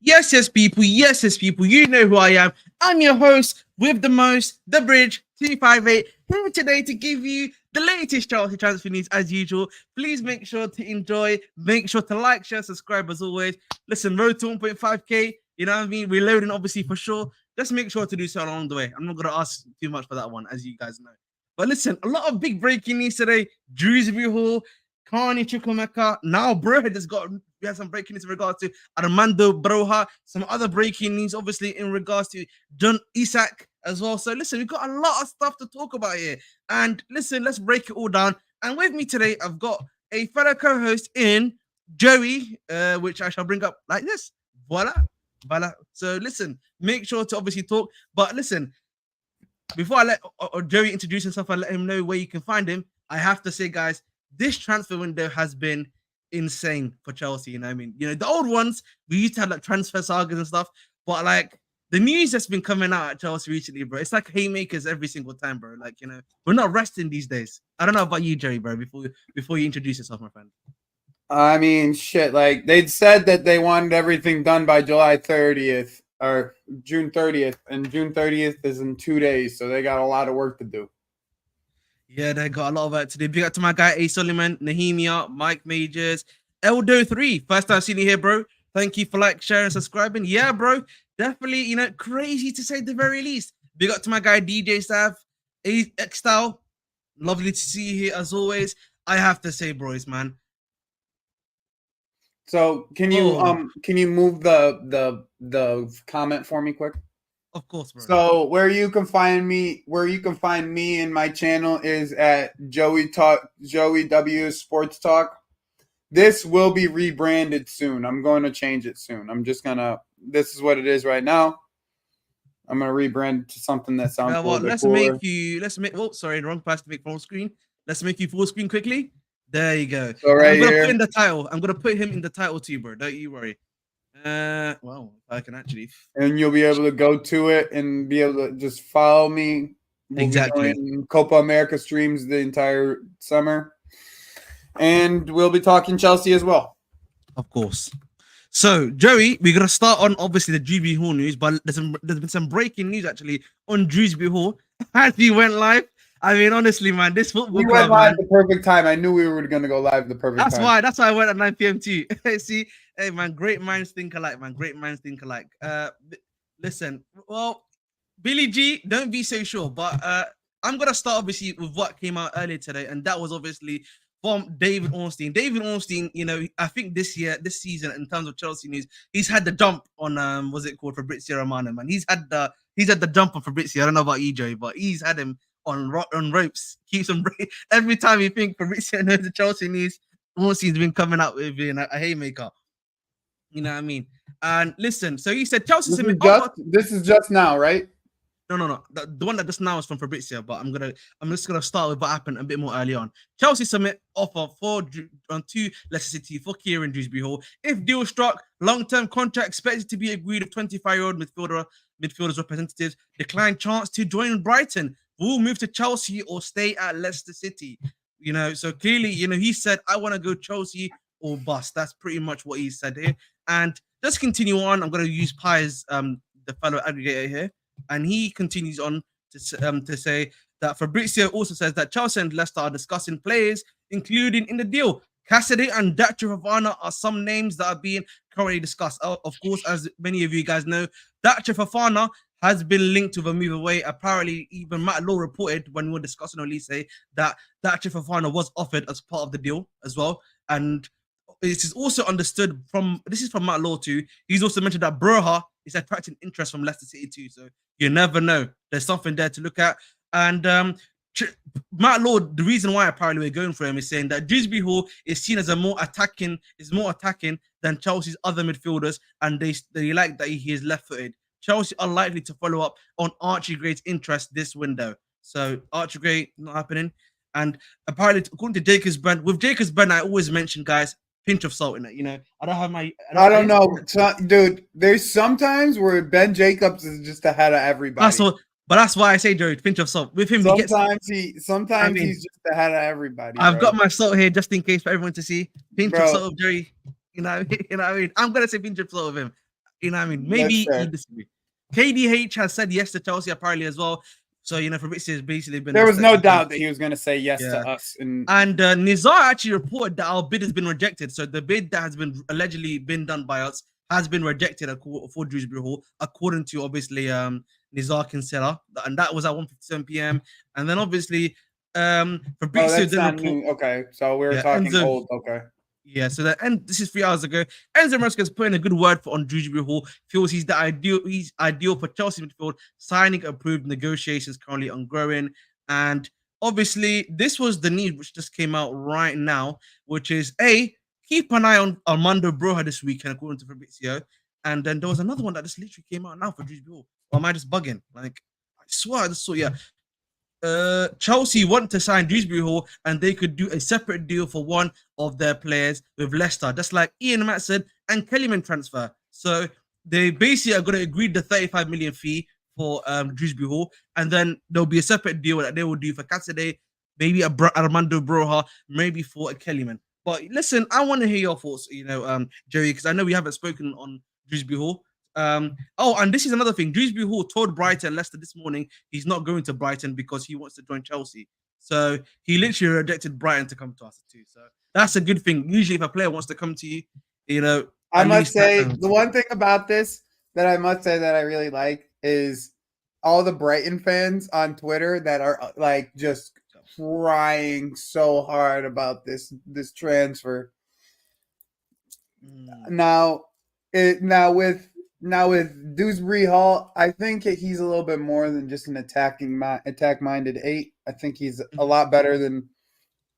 Yes, people. Yes, people. You know who I am. I'm your host with the most, the bridge 258, here today to give you the latest Chelsea transfer news as usual. Please make sure to enjoy. Make sure to like, share, subscribe as always. Listen, road to 1.5k. You know what I mean? We're loading, obviously, for sure. Just make sure to do so along the way. I'm not going to ask too much for that one, as you guys know. But listen, a lot of big breaking news today. Dewsbury-Hall, Carney Chuwuemeka. Now, bro, we had some breaking news in regards to Armando Broja. Some other breaking news, obviously, in regards to John Isak as well. So, listen, we've got a lot of stuff to talk about here. And listen, let's break it all down. And with me today, I've got a fellow co-host in Joey, which I shall bring up like this. Voila. Voila. So, listen, make sure to obviously talk. But listen, before I let Joey introduce himself and let him know where you can find him, I have to say, guys, this transfer window has been insane for Chelsea. You know what I mean? You know, the old ones, we used to have like transfer sagas and stuff, but like the news that's been coming out at Chelsea recently, bro, it's like haymakers every single time, bro. Like, you know, we're not resting these days. I don't know about you, Joey, bro, before you introduce yourself, my friend. I mean, shit, like they'd said that they wanted everything done by July 30th or June 30th, and June 30th is in 2 days, so they got a lot of work to do. Yeah, they got a lot of work to do. Big up to my guy A. Suleiman, Nahemia, Mike Majors, Eldo3. First time seeing you here, bro. Thank you for like, sharing, subscribing. Yeah, bro. Definitely, you know, crazy to say the very least. Big up to my guy DJ Sav, X Style. Lovely to see you here as always. I have to say, bros, man. So can you move the comment for me quick? Of course, bro. So where you can find me and my channel is at Joey W Sports Talk. This will be rebranded soon. I'm going to change it soon. This is what it is right now. I'm going to rebrand it to something that sounds a little bit cooler. Sorry, wrong pass to make full screen. Let's make you full screen quickly. There you go. So right I'm gonna here. put in the title. I'm gonna put him in the title too, bro. Don't you worry. Well, I can actually. And you'll be able to go to it and be able to just follow me. Exactly. Copa America streams the entire summer. And we'll be talking Chelsea as well. Of course. So, Joey, we're going to start on, obviously, the Dewsbury-Hall news, but there's been some breaking news, actually, on Dewsbury-Hall as he went live. I mean, honestly, man, this football club, went live at the perfect time. I knew we were going to go live at the perfect time. That's why I went at 9 p.m. too. See, hey, man, great minds think alike, man. Great minds think alike. Listen, well, Billy G, don't be so sure, but I'm going to start, obviously, with what came out earlier today, and that was, obviously, from David Ornstein. David Ornstein, you know, I think this season, in terms of Chelsea news, he's had the jump on what's it called, Fabrizio Romano, man. He's had the jump on Fabrizio. I don't know about you, Joey, but he's had him on ropes. Keeps him every time you think Fabrizio knows the Chelsea news. Ornstein's been coming out with a haymaker. You know what I mean? And listen, so he said Chelsea. This is just now, right? No. The one that just now is from Fabrizio, but I'm just gonna start with what happened a bit more early on. Chelsea submit offer to Leicester City for Kieran Dewsbury-Hall. If deal struck, long-term contract expected to be agreed with 25-year-old midfielders representatives decline chance to join Brighton. Will move to Chelsea or stay at Leicester City. You know, so clearly, you know, he said, I want to go Chelsea or bust. That's pretty much what he said here. And just continue on. I'm going to use Pies, the fellow aggregator here. And he continues on to say that Fabrizio also says that Chelsea and Leicester are discussing players, including in the deal. Cassidy and Dacia Fofana are some names that are being currently discussed. Of course, as many of you guys know, Dacia Fofana has been linked with a move away. Apparently, even Matt Law reported when we were discussing on Elise that Dacia Fofana was offered as part of the deal as well. And this is also understood from Matt Law too. He's also mentioned that Broja is attracting interest from Leicester City too. So you never know. There's something there to look at. And Matt Law, the reason why apparently we're going for him is saying that Dewsbury-Hall is seen as more attacking than Chelsea's other midfielders, and they like that he is left-footed. Chelsea are likely to follow up on Archie Gray's interest this window. So Archie Gray not happening. And apparently, according to Jacobs Brand, with Jacobs Brand, I always mention, guys, pinch of salt in it. You know, I don't know, dude. There's sometimes where Ben Jacobs is just ahead of everybody. But that's why I say, Joey, pinch of salt. With him, sometimes he's just ahead of everybody. I've got my salt here just in case for everyone to see. Pinch of salt of Joey. You know what I mean? I'm gonna say pinch of salt of him. You know what I mean? That's Maybe fair. you disagree. KDH has said yes to Chelsea apparently as well. So, Fabrizio has basically been... There was no doubt that he was going to say yes Yeah. to us. And Nizar actually reported that our bid has been rejected. So the bid that has been allegedly been done by us has been rejected for Dewsbury-Hall, according to obviously Nizar Kinsella, and that was at 1:57 p.m. And then obviously Fabrizio that's then not report... new. Okay, so we were Yeah, talking Enzo... old. Okay. Yeah, so this is 3 hours ago. Enzo Maresca's put in a good word on Dewsbury-Hall. Feels he's ideal for Chelsea midfield. Signing approved. Negotiations currently ongoing. And obviously, this was the need which just came out right now, which is keep an eye on Armando Broja this weekend, according to Fabrizio. And then there was another one that just literally came out now for Dewsbury-Hall. Or am I just bugging? Like, I swear I just saw, yeah. Chelsea want to sign Dewsbury-Hall and they could do a separate deal for one of their players with Leicester, just like Ian Matson and Kellyman transfer. So they basically are going to agree the 35 million fee for Dewsbury-Hall, and then there'll be a separate deal that they will do for Cassidy, maybe Armando Broja, maybe for a Kellyman. But listen, I want to hear your thoughts, Jerry, because I know we haven't spoken on Dewsbury-Hall. And this is another thing. Dewsbury-Hall told Brighton Leicester this morning he's not going to Brighton because he wants to join Chelsea. So he literally rejected Brighton to come to us too. So that's a good thing. Usually, if a player wants to come to you, I must say the one thing about this that I must say that I really like is all the Brighton fans on Twitter that are like just crying so hard about this transfer. Now with Dewsbury-Hall, I think he's a little bit more than just an attack-minded 8. I think he's a lot better than.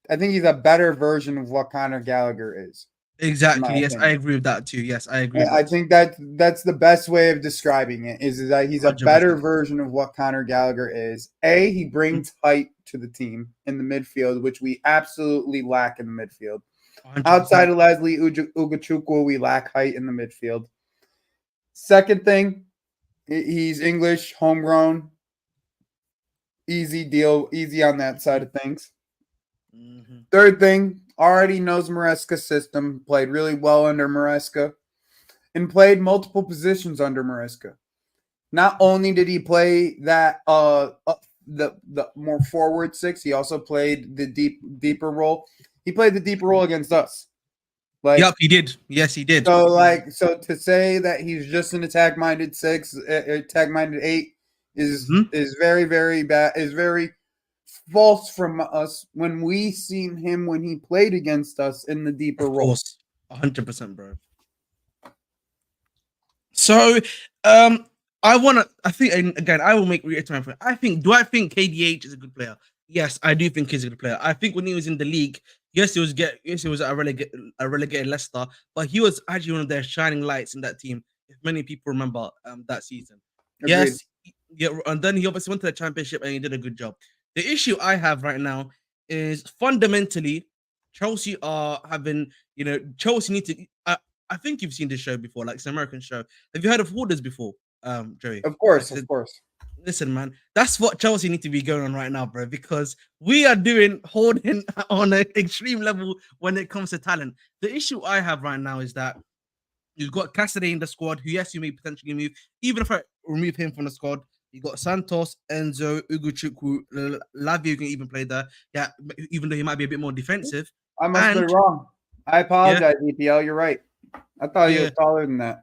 I think he's a better version of what Conor Gallagher is. Exactly. Yes, I agree with that too. Yes, I agree. I think that's the best way of describing it is that he's a 100%. Better version of what Conor Gallagher is. He brings height to the team in the midfield, which we absolutely lack in the midfield. 100%. Outside of Leslie Ugachukwu, we lack height in the midfield. Second thing, he's English, homegrown, easy deal, easy on that side of things. Mm-hmm. Third thing, already knows Maresca's system, played really well under Maresca, and played multiple positions under Maresca. Not only did he play that the more forward 6, he also played the deeper role. He played the deeper role against us. Yep, he did. Yes, he did. So to say that he's just an attack-minded 6, attack-minded 8 is very, very bad. Is very false from us when we seen him when he played against us in the deeper role. Of course, 100%, bro. So, I think again, I will reiterate. Do I think KDH is a good player? Yes, I do think he's a good player. I think when he was in the league, yes, he was a relegated Leicester, but he was actually one of their shining lights in that team. If many people remember that season. Agreed. Yes, yeah, and then he obviously went to the championship and he did a good job. The issue I have right now is fundamentally Chelsea are having, Chelsea need to. I think you've seen this show before, like it's an American show. Have you heard of Hoarders before, Joey? Of course. Listen, man, that's what Chelsea need to be going on right now, bro, because we are doing hoarding on an extreme level when it comes to talent. The issue I have right now is that you've got Cassidy in the squad, who, yes, you may potentially move. Even if I remove him from the squad, you got Santos, Enzo, Ugochukwu, Lavia can even play there. Yeah, even though he might be a bit more defensive. I must be wrong. I apologize, EPL. You're right. I thought he was taller than that.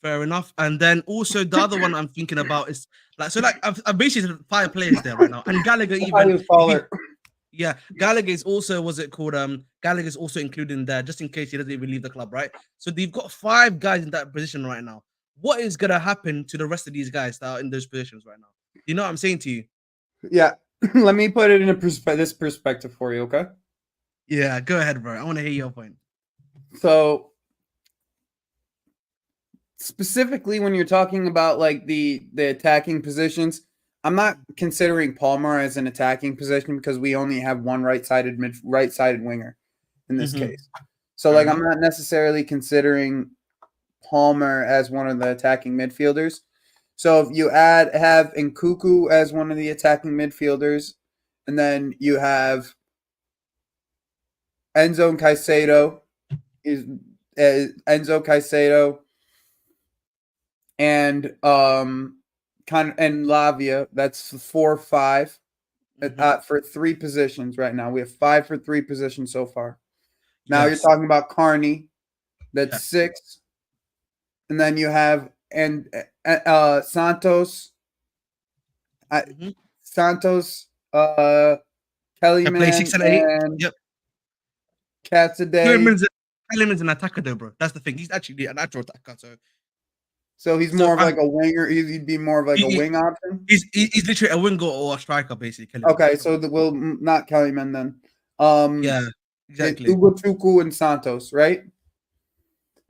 Fair enough. And then also the other one I'm thinking about is I've basically 5 players there right now, and Gallagher even. Gallagher is also Gallagher's also included in there just in case he doesn't even leave the club, right? So they've got 5 guys in that position right now. What is gonna happen to the rest of these guys that are in those positions right now? You know what I'm saying to you? Yeah. Let me put it in this perspective for you, okay? Yeah, go ahead, bro. I want to hear your point. So specifically when you're talking about like the attacking positions, I'm not considering Palmer as an attacking position because we only have one right-sided winger in this case. So I'm not necessarily considering Palmer as one of the attacking midfielders. So if you have Nkuku as one of the attacking midfielders, and then you have Enzo Caicedo, and and Lavia. That's 4-5 for 3 positions right now. We have 5 for 3 positions so far. Now you're talking about Carney. That's 6, and then you have Santos. Santos, Kellyman, 6 and 8. and Yep. Cassidy. Kellyman's an attacker though, bro. That's the thing. He's actually a natural attacker. So he's more of like a winger. He'd be more of like a wing option. He's literally a winger or a striker, basically. Okay, so we'll not Kellyman then. Yeah, exactly. Ugochukwu and Santos, right?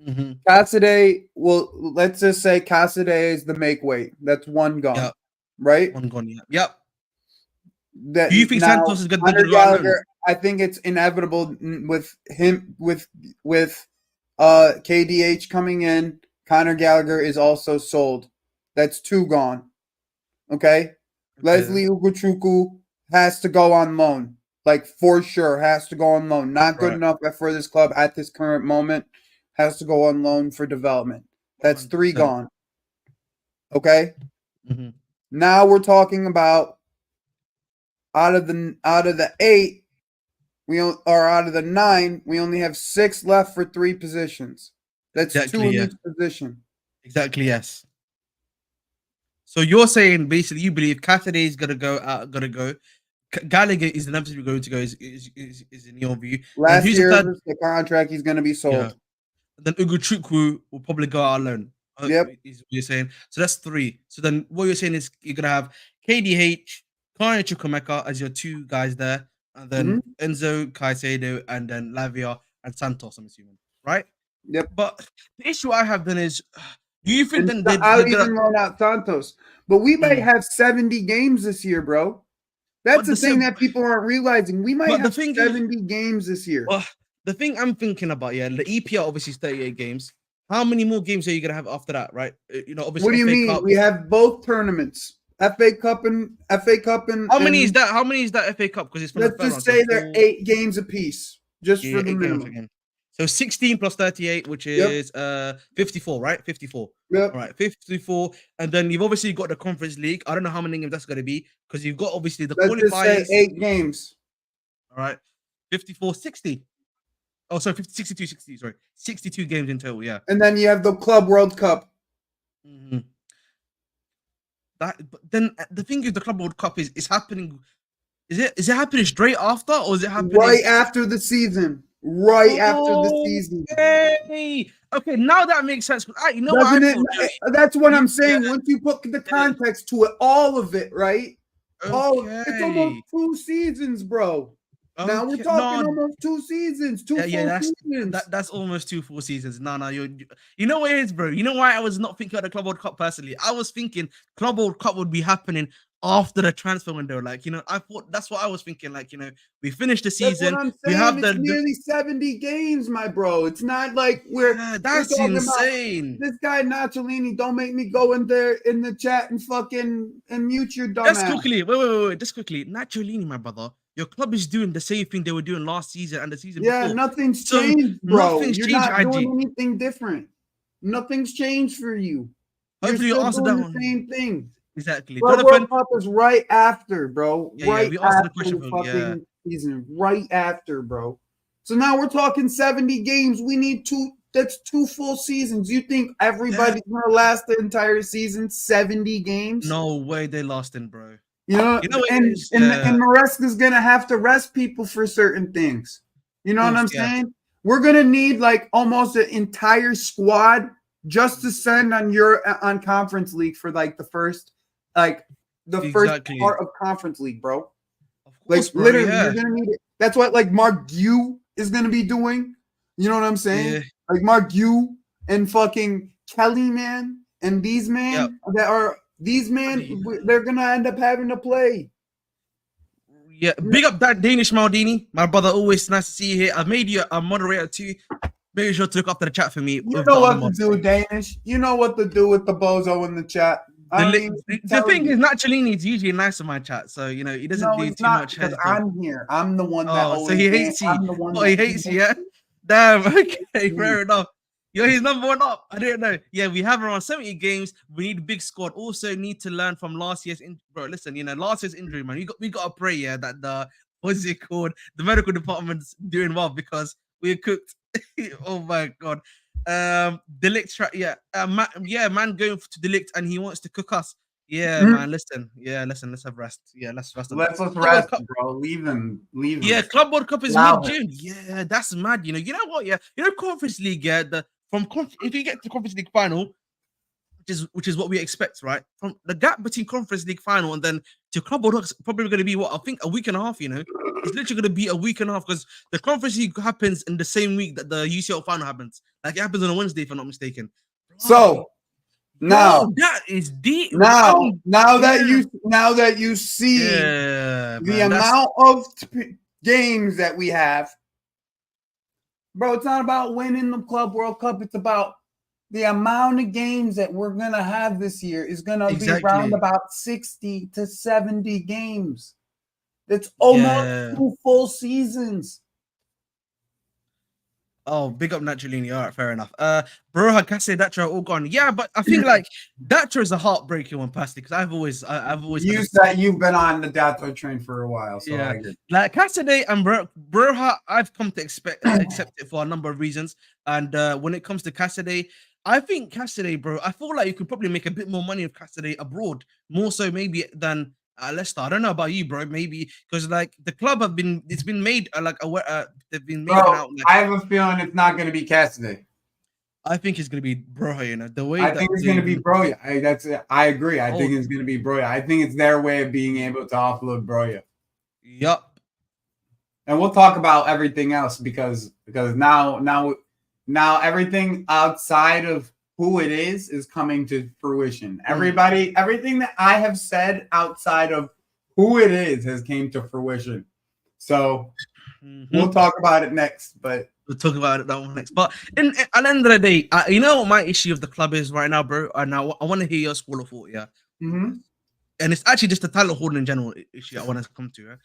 Mm-hmm. Cassidy. Well, let's just say Cassidy is the make weight. That's 1 gone. Yep. Right? 1 gone. Yep. Do you think Santos is good? Gallagher, I think it's inevitable with him with KDH coming in. Conor Gallagher is also sold. That's 2 gone. Okay? Leslie Ugochukwu has to go on loan. Like, for sure, has to go on loan. Not good enough for this club at this current moment. Has to go on loan for development. That's 3 gone. Okay? Mm-hmm. Now we're talking about out of the 8, out of the 9, we only have 6 left for 3 positions. That's 2 in each position. Exactly, yes. So you're saying basically you believe Cassidy is gonna go. Gallagher is inevitably going to go. Is in your view? Last year, the contract, he's going to be sold. Yeah. Then Ugochukwu will probably go out alone. Yep, is what you're saying. So that's 3. So then what you're saying is you're gonna have KDH, Kanye Chuwuemeka as your 2 guys there, and then Enzo Caicedo, and then Lavia and Santos. I'm assuming, right? Yep. But the issue I have then is, do you think then I'll even loan out Santos, but we might have 70 games this year, bro. That's the thing that people aren't realizing. We might have 70 games this year. Well, the thing I'm thinking about, the EPL obviously is 38 games. How many more games are you gonna have after that, right? Obviously. What do you mean? We have both tournaments, FA Cup and. How many is that? How many is that FA Cup? Because it's let's just say they're 8 games apiece, just for the minimum. So 16 plus 38, which is 54, right? 54. Yep. All right, 54. And then you've obviously got the Conference League. I don't know how many games that's going to be because you've got obviously the qualifiers. Let's just say 8 games. All right. 54, 60. Oh, sorry, 62, 60. Sorry, 62 games in total, yeah. And then you have the Club World Cup. Mm-hmm. But then the thing is, the Club World Cup is happening. Is it happening straight after, or is it happening right after the season? Right after the season. Okay, now that makes sense. You know what? That's what I'm saying. Once you put the context to it, all of it, right? Okay. It's almost 2 seasons, bro. Okay. Now we're talking almost 2 seasons. 2 full seasons. That's almost 2 full seasons. No, you know what it is, bro. You know why I was not thinking of the Club World Cup personally? I was thinking Club World Cup would be happening after the transfer window. Like, I thought that's what I was thinking. Like, we finished the season. That's what I'm saying. We have nearly 70 games, my bro. It's not like that's insane. This guy Naciolini, don't make me go in there in the chat and fucking mute your dumb ass. Just quickly, wait. Just quickly. Naciolini, my brother. Your club is doing the same thing they were doing last season and the season before. Yeah, nothing's changed, bro. You're not doing anything different. Nothing's changed for you. Hopefully you're also doing the same thing. Exactly. World Cup is right after, bro. Right after the fucking season. Right after, bro. So now we're talking 70 games. We need 2. That's 2 full seasons. You think everybody's gonna last the entire season? 70 games? No way they lost in, bro. And Maresca's gonna have to rest people for certain things. You know what I'm saying? We're gonna need like almost an entire squad just to send on Conference League for like the first part of Conference League, bro. Like literally, you're gonna need it. That's what like Mark Gue is gonna be doing. You know what I'm saying? Yeah. Like Mark Gue and fucking Kelly, man, and these men that are. These men, they're going to end up having to play. Yeah, big up that Danish Maldini. My brother, always nice to see you here. I've made you a moderator too. Make sure to look after the chat for me. You know what to do, Danish. You know what to do with the bozo in the chat. The thing is, Naciolini is usually nice in my chat, so he doesn't do too much. Because I'm here. I'm the one that always. So he hates you. He hates you, yeah? Damn. Okay, fair enough. Yo, he's number one up. I don't know. Yeah, we have around 70 games. We need a big squad. Also, need to learn from last year's bro. Listen, last year's injury, man. We got to pray, yeah, that the what's it called? The medical department's doing well because we're cooked. Oh my god. Delict, man, going to Delict and he wants to cook us. Yeah, man. Listen, let's have rest. Yeah, let's rest. Let's rest, bro. Leave them. Yeah, Club World Cup is mid-June. Yeah, that's mad. You know what? Yeah, Conference League. Yeah, if you get to Conference League final, which is what we expect, right? From the gap between Conference League final and then to Club World Cup is probably going to be what I think a week and a half. It's literally going to be a week and a half because the Conference League happens in the same week that the UCL final happens. Like it happens on a Wednesday, if I'm not mistaken. So. Now that is deep. Now that you see the amount of games that we have, bro, it's not about winning the Club World Cup. It's about the amount of games that we're gonna have this year is gonna be around about 60 to 70 games. That's almost 2 full seasons. Oh, big up Naturalini. All right, fair enough. Broha, Kase, Datro, all gone. Yeah, but I think like Datro is a heartbreaking one, personally, because I've always you said you've been on the Datro train for a while, so I agree. Like Cassidy and Broha, I've come to accept it for a number of reasons. And when it comes to Cassidy, I think Cassidy, bro, I feel like you could probably make a bit more money with Cassidy abroad, more so maybe than Leicester. I don't know about you, bro. Maybe because like the club it's been made they've been made out. Like, I have a feeling it's not going to be Cassidy. I think it's going to be Broja. The way I think it's going to be Broja. I agree. I think it's going to be Broja. I think it's their way of being able to offload Broja. Yup. And we'll talk about everything else because now everything outside of who it is coming to fruition. Everything that I have said outside of who it is has came to fruition. So we'll talk about it next, but we'll talk about it that one next. But at the end of the day, you know what my issue of the club is right now, bro? And now I want to hear your school of thought, yeah. Mm-hmm. And it's actually just the talent hoarding in general issue I want to come to. Right?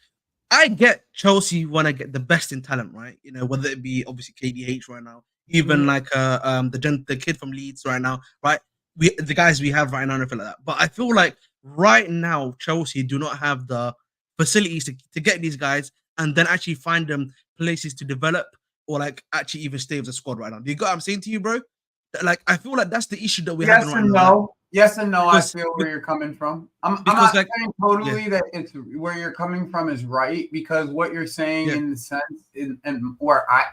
I get Chelsea want to get the best in talent, right? Whether it be obviously KDH right now, even like the kid from Leeds right now, right? The guys we have right now, and everything like that. But I feel like right now Chelsea do not have the facilities to get these guys and then actually find them places to develop or like actually even stay with the squad right now. Do you get what I'm saying to you, bro? Like I feel like that's the issue that we have right now. Yes and no. I feel where you're coming from. I'm not saying totally that it's where you're coming from is right because what you're saying in the sense and where I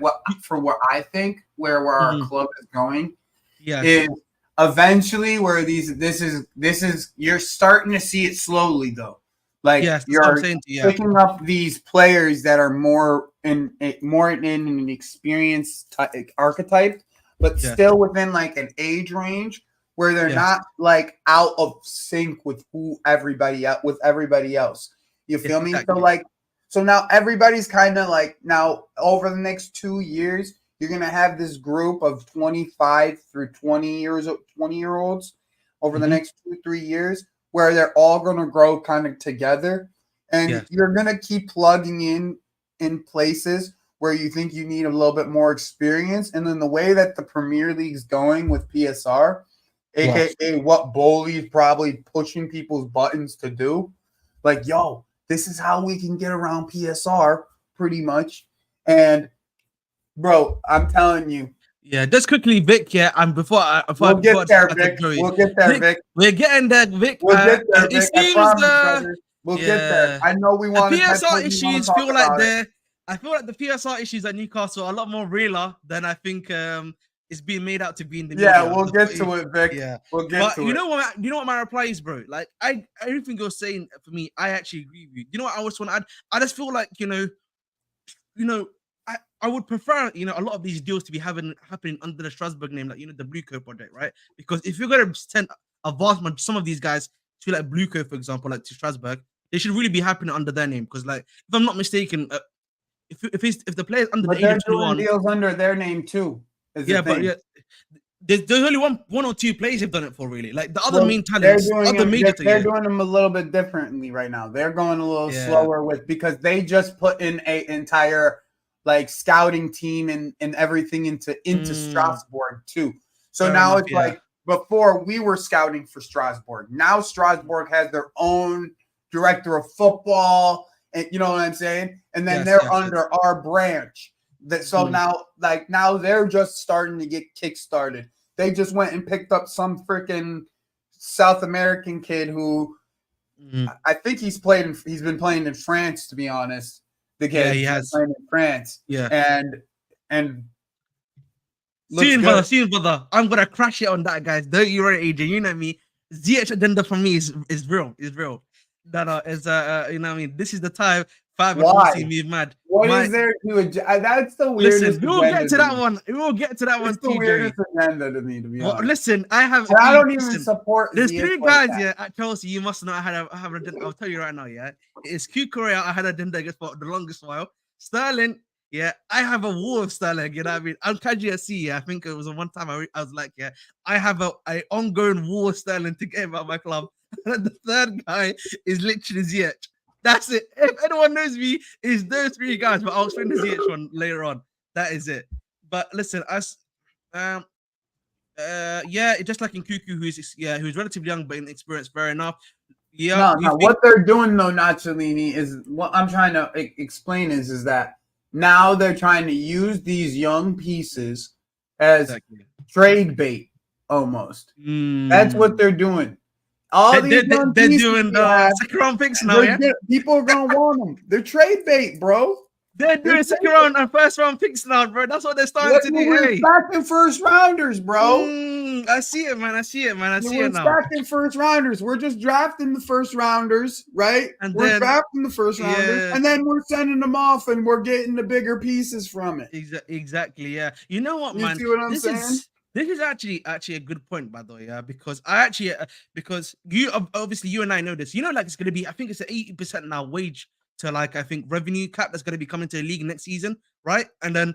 think where our club is going is eventually where this is you're starting to see it slowly though. Like you're picking up these players that are more in an experienced archetype, but still within like an age range. Where they're not like out of sync with everybody else. You feel me? So now everybody's kind of like now over the next 2 years, you're gonna have this group of 25 through 20-year-olds over the next 2-3 years, where they're all gonna grow kind of together, and you're gonna keep plugging in places where you think you need a little bit more experience, and then the way that the Premier League's going with PSR. AKA what Bowley's probably pushing people's buttons to do. Like, yo, this is how we can get around PSR pretty much. And, bro, I'm telling you. Yeah, just quickly, Vic, and we'll get there, Vic. We're getting there, Vic. We'll get there, Vic. I promise, we'll get there. I know we want to. PSR issues feel like I feel like the PSR issues at Newcastle are a lot more realer than I think it's being made out to be in the media. Yeah, we'll get to it, Vic. Yeah, we'll get to it. You know what my reply is, bro? Like, everything you're saying for me, I actually agree with you. You know what I always want to add? I just feel like I would prefer a lot of these deals to be happening under the Strasbourg name, like the Blueco project, right? Because if you're gonna send a vast majority, some of these guys to like Blueco, for example, like to Strasbourg, they should really be happening under their name. Because like, if I'm not mistaken, if the players under the age of 21, deals under their name too. There's only one or two players have done it for really. Like the other main talents, they're doing them a little bit differently right now. They're going a little slower because they just put in a entire like scouting team and everything into Strasbourg too. So Fair now enough, it's yeah. like before we were scouting for Strasbourg. Now Strasbourg has their own director of football, and you know what I'm saying? And then Yes, they're yes, under our branch. So now they're just starting to get kick-started. They just went and picked up some freaking South American kid who I think he's been playing in France, to be honest. The kid he has. playing in France. Yeah. And Soon, brother. I'm gonna crash it on that, guys. Don't you worry, AJ. You know me. ZH agenda for me is real. Is real. That is you know what I mean. This is the time. Five Why? see me mad. What is there to that's the weirdest. Listen, we will get to that one. We will get to that one. It's the weirdest agenda to me, to be honest. Listen, I don't even support. There's ZH three like guys at Chelsea. You must know. I have an agenda. I'll tell you right now. Yeah, it's Q Korea. I had an agenda against for the longest while. Sterling. Yeah, I have a war of Sterling. You know what I mean? I'm KGSC. Yeah, I think it was one time I was like, yeah, I have a ongoing war of Sterling to get him out of my club. And the third guy is literally ZH. That's it. If anyone knows me, it's those three guys. But I'll explain the ZH one later on. That is it. But listen, just like in Cuckoo, who's relatively young but inexperienced, fair enough. Yeah. No. What they're doing though, Nacholini, is what I'm trying to explain is that now they're trying to use these young pieces as trade bait almost. That's what they're doing. They're doing the second round picks now. Yeah, people are gonna want them. They're trade bait, bro. They're doing second round and first round picks now, bro. That's what they're starting to do. We're stacking first rounders, bro. I see it, man. I see it now. We're stacking first rounders. We're just drafting the first rounders, right? And we're drafting the first rounders, and then we're sending them off, and we're getting the bigger pieces from it. Exactly. Yeah. You know what, man? You see what I'm saying? This is actually a good point, by the way, yeah, because because you obviously you and I know this. You know, like it's gonna be, I think it's an 80% now wage to like I think revenue cap that's gonna be coming to the league next season, right? And then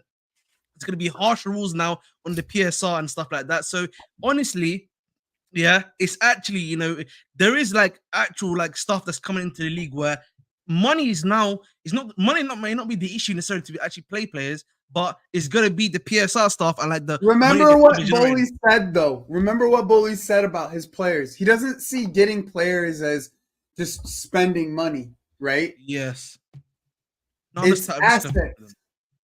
it's gonna be harsher rules now on the PSR and stuff like that. So honestly, yeah, it's actually there is like actual like stuff that's coming into the league where money may not be the issue necessarily to actually play players. But it's gonna be the PSR stuff and like the. Remember what Bully said though. Remember what Bully said about his players. He doesn't see getting players as just spending money, right? Yes. It's assets.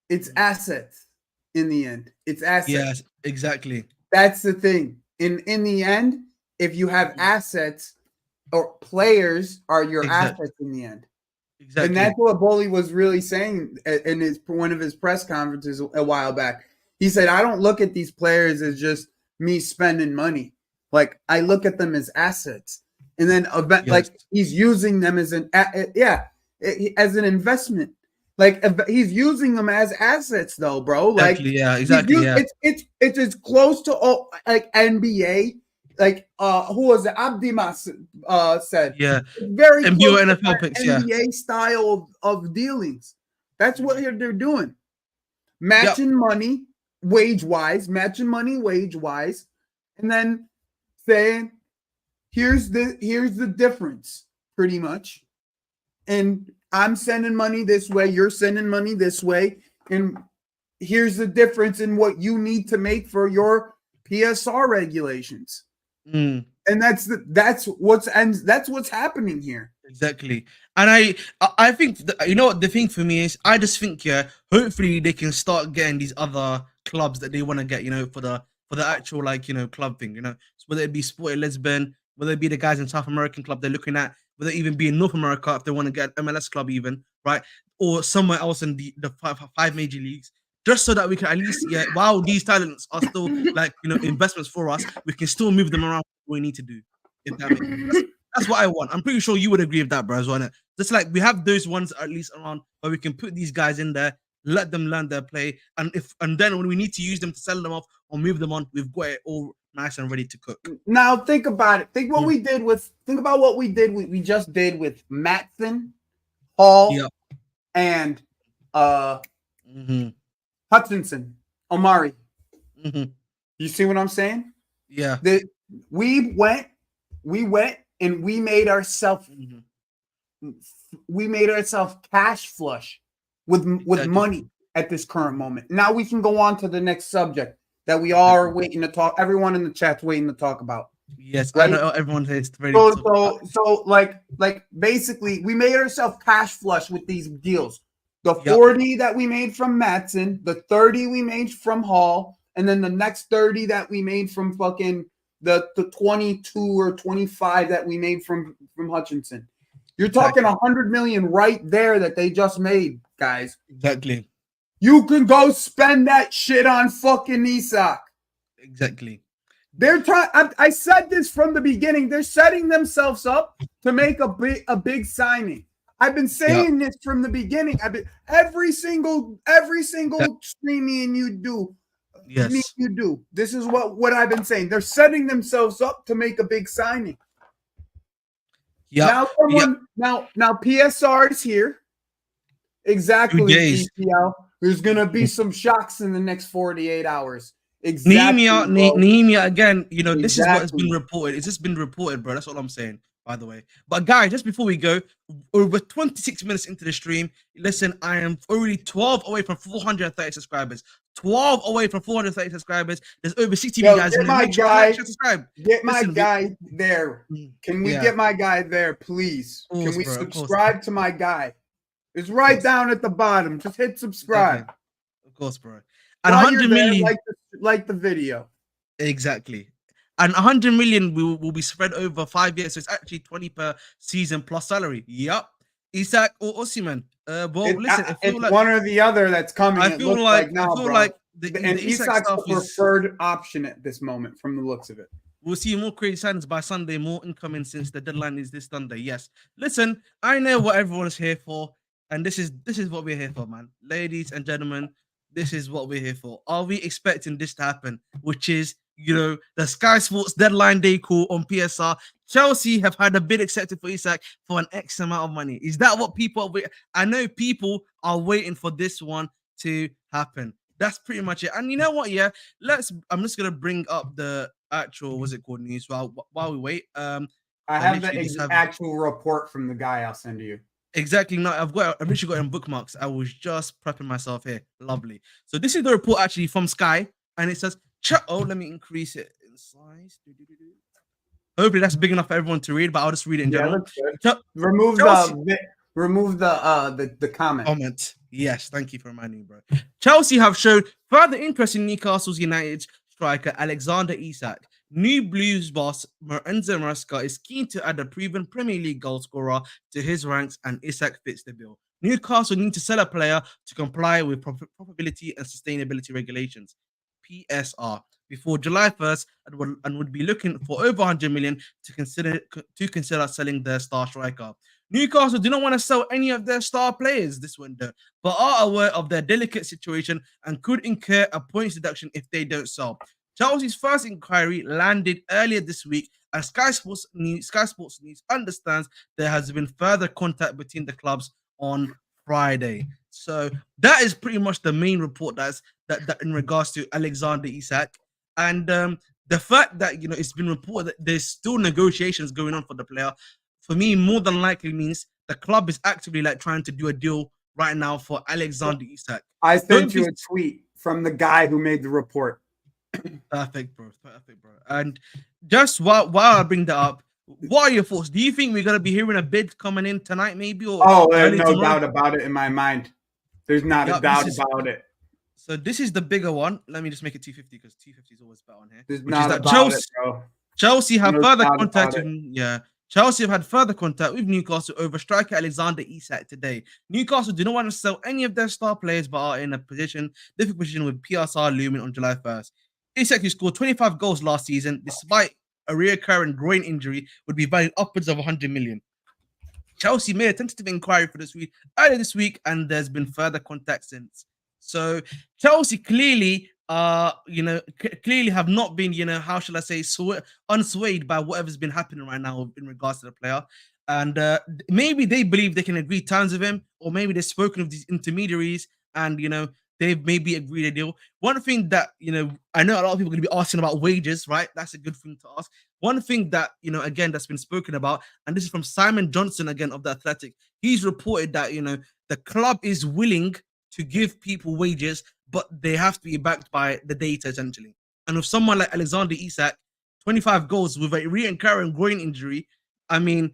It's assets. In the end, it's assets. Yes, exactly. That's the thing. In the end, if you have assets, or players are your assets in the end. Exactly. And that's what Bully was really saying in one of his press conferences a while back. He said, I don't look at these players as just me spending money. Like, I look at them as assets. And then, like, he's using them as as an investment. Like, he's using them as assets, though, bro. Exactly, like, It's as close to, like, NBA. Like who was it? Abdimas said. Yeah. Very close to NFL picks, NBA style of dealings. That's what they're doing. Matching money wage-wise, and then saying, here's the difference, pretty much. And I'm sending money this way, you're sending money this way, and here's the difference in what you need to make for your PSR regulations. And that's what's happening here. Exactly. And I think you know what the thing for me is, I just think hopefully they can start getting these other clubs that they want to get, for the actual club thing, so whether it be Sporting Lisbon, whether it be the guys in South American club they're looking at, whether it even be in North America if they want to get MLS club even, right, or somewhere else in the five major leagues. Just so that we can at least, while these talents are still investments for us, we can still move them around what we need to do. If that makes sense. That's what I want. I'm pretty sure you would agree with that, bro, as well. Just like we have those ones at least around where we can put these guys in there, let them learn their play, and then when we need to use them to sell them off or move them on, we've got it all nice and ready to cook. Now think about it. Think about what we just did with Matson, Hall, and Hutchinson, Omari. You see what I'm saying? Yeah. We went and we made ourselves cash flush with money at this current moment. Now we can go on to the next subject that we all are waiting to talk. Everyone in the chat's waiting to talk about. Yes, right? I know everyone is ready to talk about. So like basically, we made ourselves cash flush with these deals. The 40 that we made from Matson, the 30 we made from Hall, and then the next 30 that we made from fucking the 22 or 25 that we made from Hutchinson. You're talking 100 million right there that they just made, guys. Exactly. You can go spend that shit on fucking Isak. Exactly. They're trying. I said this from the beginning. They're setting themselves up to make a big signing. I've been saying this from the beginning. I've been every single stream me and you do. Yes, me and you do. This is what I've been saying. They're setting themselves up to make a big signing. Yeah. Now PSR is here. Exactly. DPL. There's gonna be some shocks in the next 48 hours. Exactly. Nehemia again. You know, this is what has been reported. It's just been reported, bro. That's all I'm saying, by the way. But guys, just before we go, over 26 minutes into the stream, listen, I am already 12 away from 430 subscribers. 12 away from 430 subscribers. There's over 60 guys in the subscribe. Get my guy there. Can we get my guy there, please? Can we subscribe to my guy? It's right down at the bottom. Just hit subscribe. Of course, bro. And 100 million, like the video. Exactly. And 100 million will be spread over 5 years. So it's actually 20 per season plus salary. Yep. Isak or Osimhen. It's like, one or the other that's coming. I feel like the Isak's the preferred option at this moment from the looks of it. We'll see more crazy signings by Sunday, more incoming since the deadline is this Sunday. Yes. Listen, I know what everyone is here for. And this is what we're here for, man. Ladies and gentlemen, this is what we're here for. Are we expecting this to happen? Which is, you know, the Sky Sports deadline day call on PSR. Chelsea have had a bid accepted for Isak for an X amount of money. Is that what people are waiting? I know people are waiting for this one to happen. That's pretty much it. And you know what? Yeah, I'm just gonna bring up the actual news while we wait. I have the actual report from the guy I'll send to you. Exactly. No, I've literally got in bookmarks. I was just prepping myself here. Lovely. So this is the report actually from Sky, and it says, let me increase it in size. Hopefully that's big enough for everyone to read, but I'll just read it in general. Remove the comment. Yes, thank you for reminding me, bro. Chelsea have showed further interest in Newcastle United's striker Alexander Isak. New Blues boss Enzo Maresca is keen to add a proven Premier League goal scorer to his ranks, and Isak fits the bill. Newcastle need to sell a player to comply with profitability and sustainability regulations, PSR, before July 1st, and would be looking for over 100 million to consider selling their star striker. Newcastle do not want to sell any of their star players this window, but are aware of their delicate situation and could incur a points deduction if they don't sell. Chelsea's first inquiry landed earlier this week, and Sky Sports News understands there has been further contact between the clubs on Friday. So that is pretty much the main report that in regards to Alexander Isak, and the fact that it's been reported that there's still negotiations going on for the player. For me, more than likely means the club is actively trying to do a deal right now for Alexander Isak. I sent you a tweet from the guy who made the report. Perfect, bro. And just while I bring that up, what are your thoughts? Do you think we're gonna be hearing a bid coming in tonight, maybe? There's no doubt about it in my mind. There's not a doubt about it. So this is the bigger one. Let me just make it 250 because 250 is always better on here. There's not about it, bro. Chelsea have further contact. Chelsea have had further contact with Newcastle over striker Alexander Isak today. Newcastle do not want to sell any of their star players, but are in a difficult position with PSR looming on July 1st. Isak, who scored 25 goals last season, despite a recurring groin injury, would be valued upwards of 100 million. Chelsea made a tentative inquiry for this week earlier this week, and there's been further contact since. So Chelsea clearly have not been, how shall I say, unswayed by whatever's been happening right now in regards to the player. And maybe they believe they can agree terms with him, or maybe they've spoken with these intermediaries and, they've maybe agreed a deal. One thing that, I know a lot of people are going to be asking about wages, right? That's a good thing to ask. One thing that, again, that's been spoken about, and this is from Simon Johnson, again, of The Athletic. He's reported that, the club is willing to give people wages, but they have to be backed by the data essentially. And with someone like Alexander Isak, 25 goals with a recurring groin injury, I mean,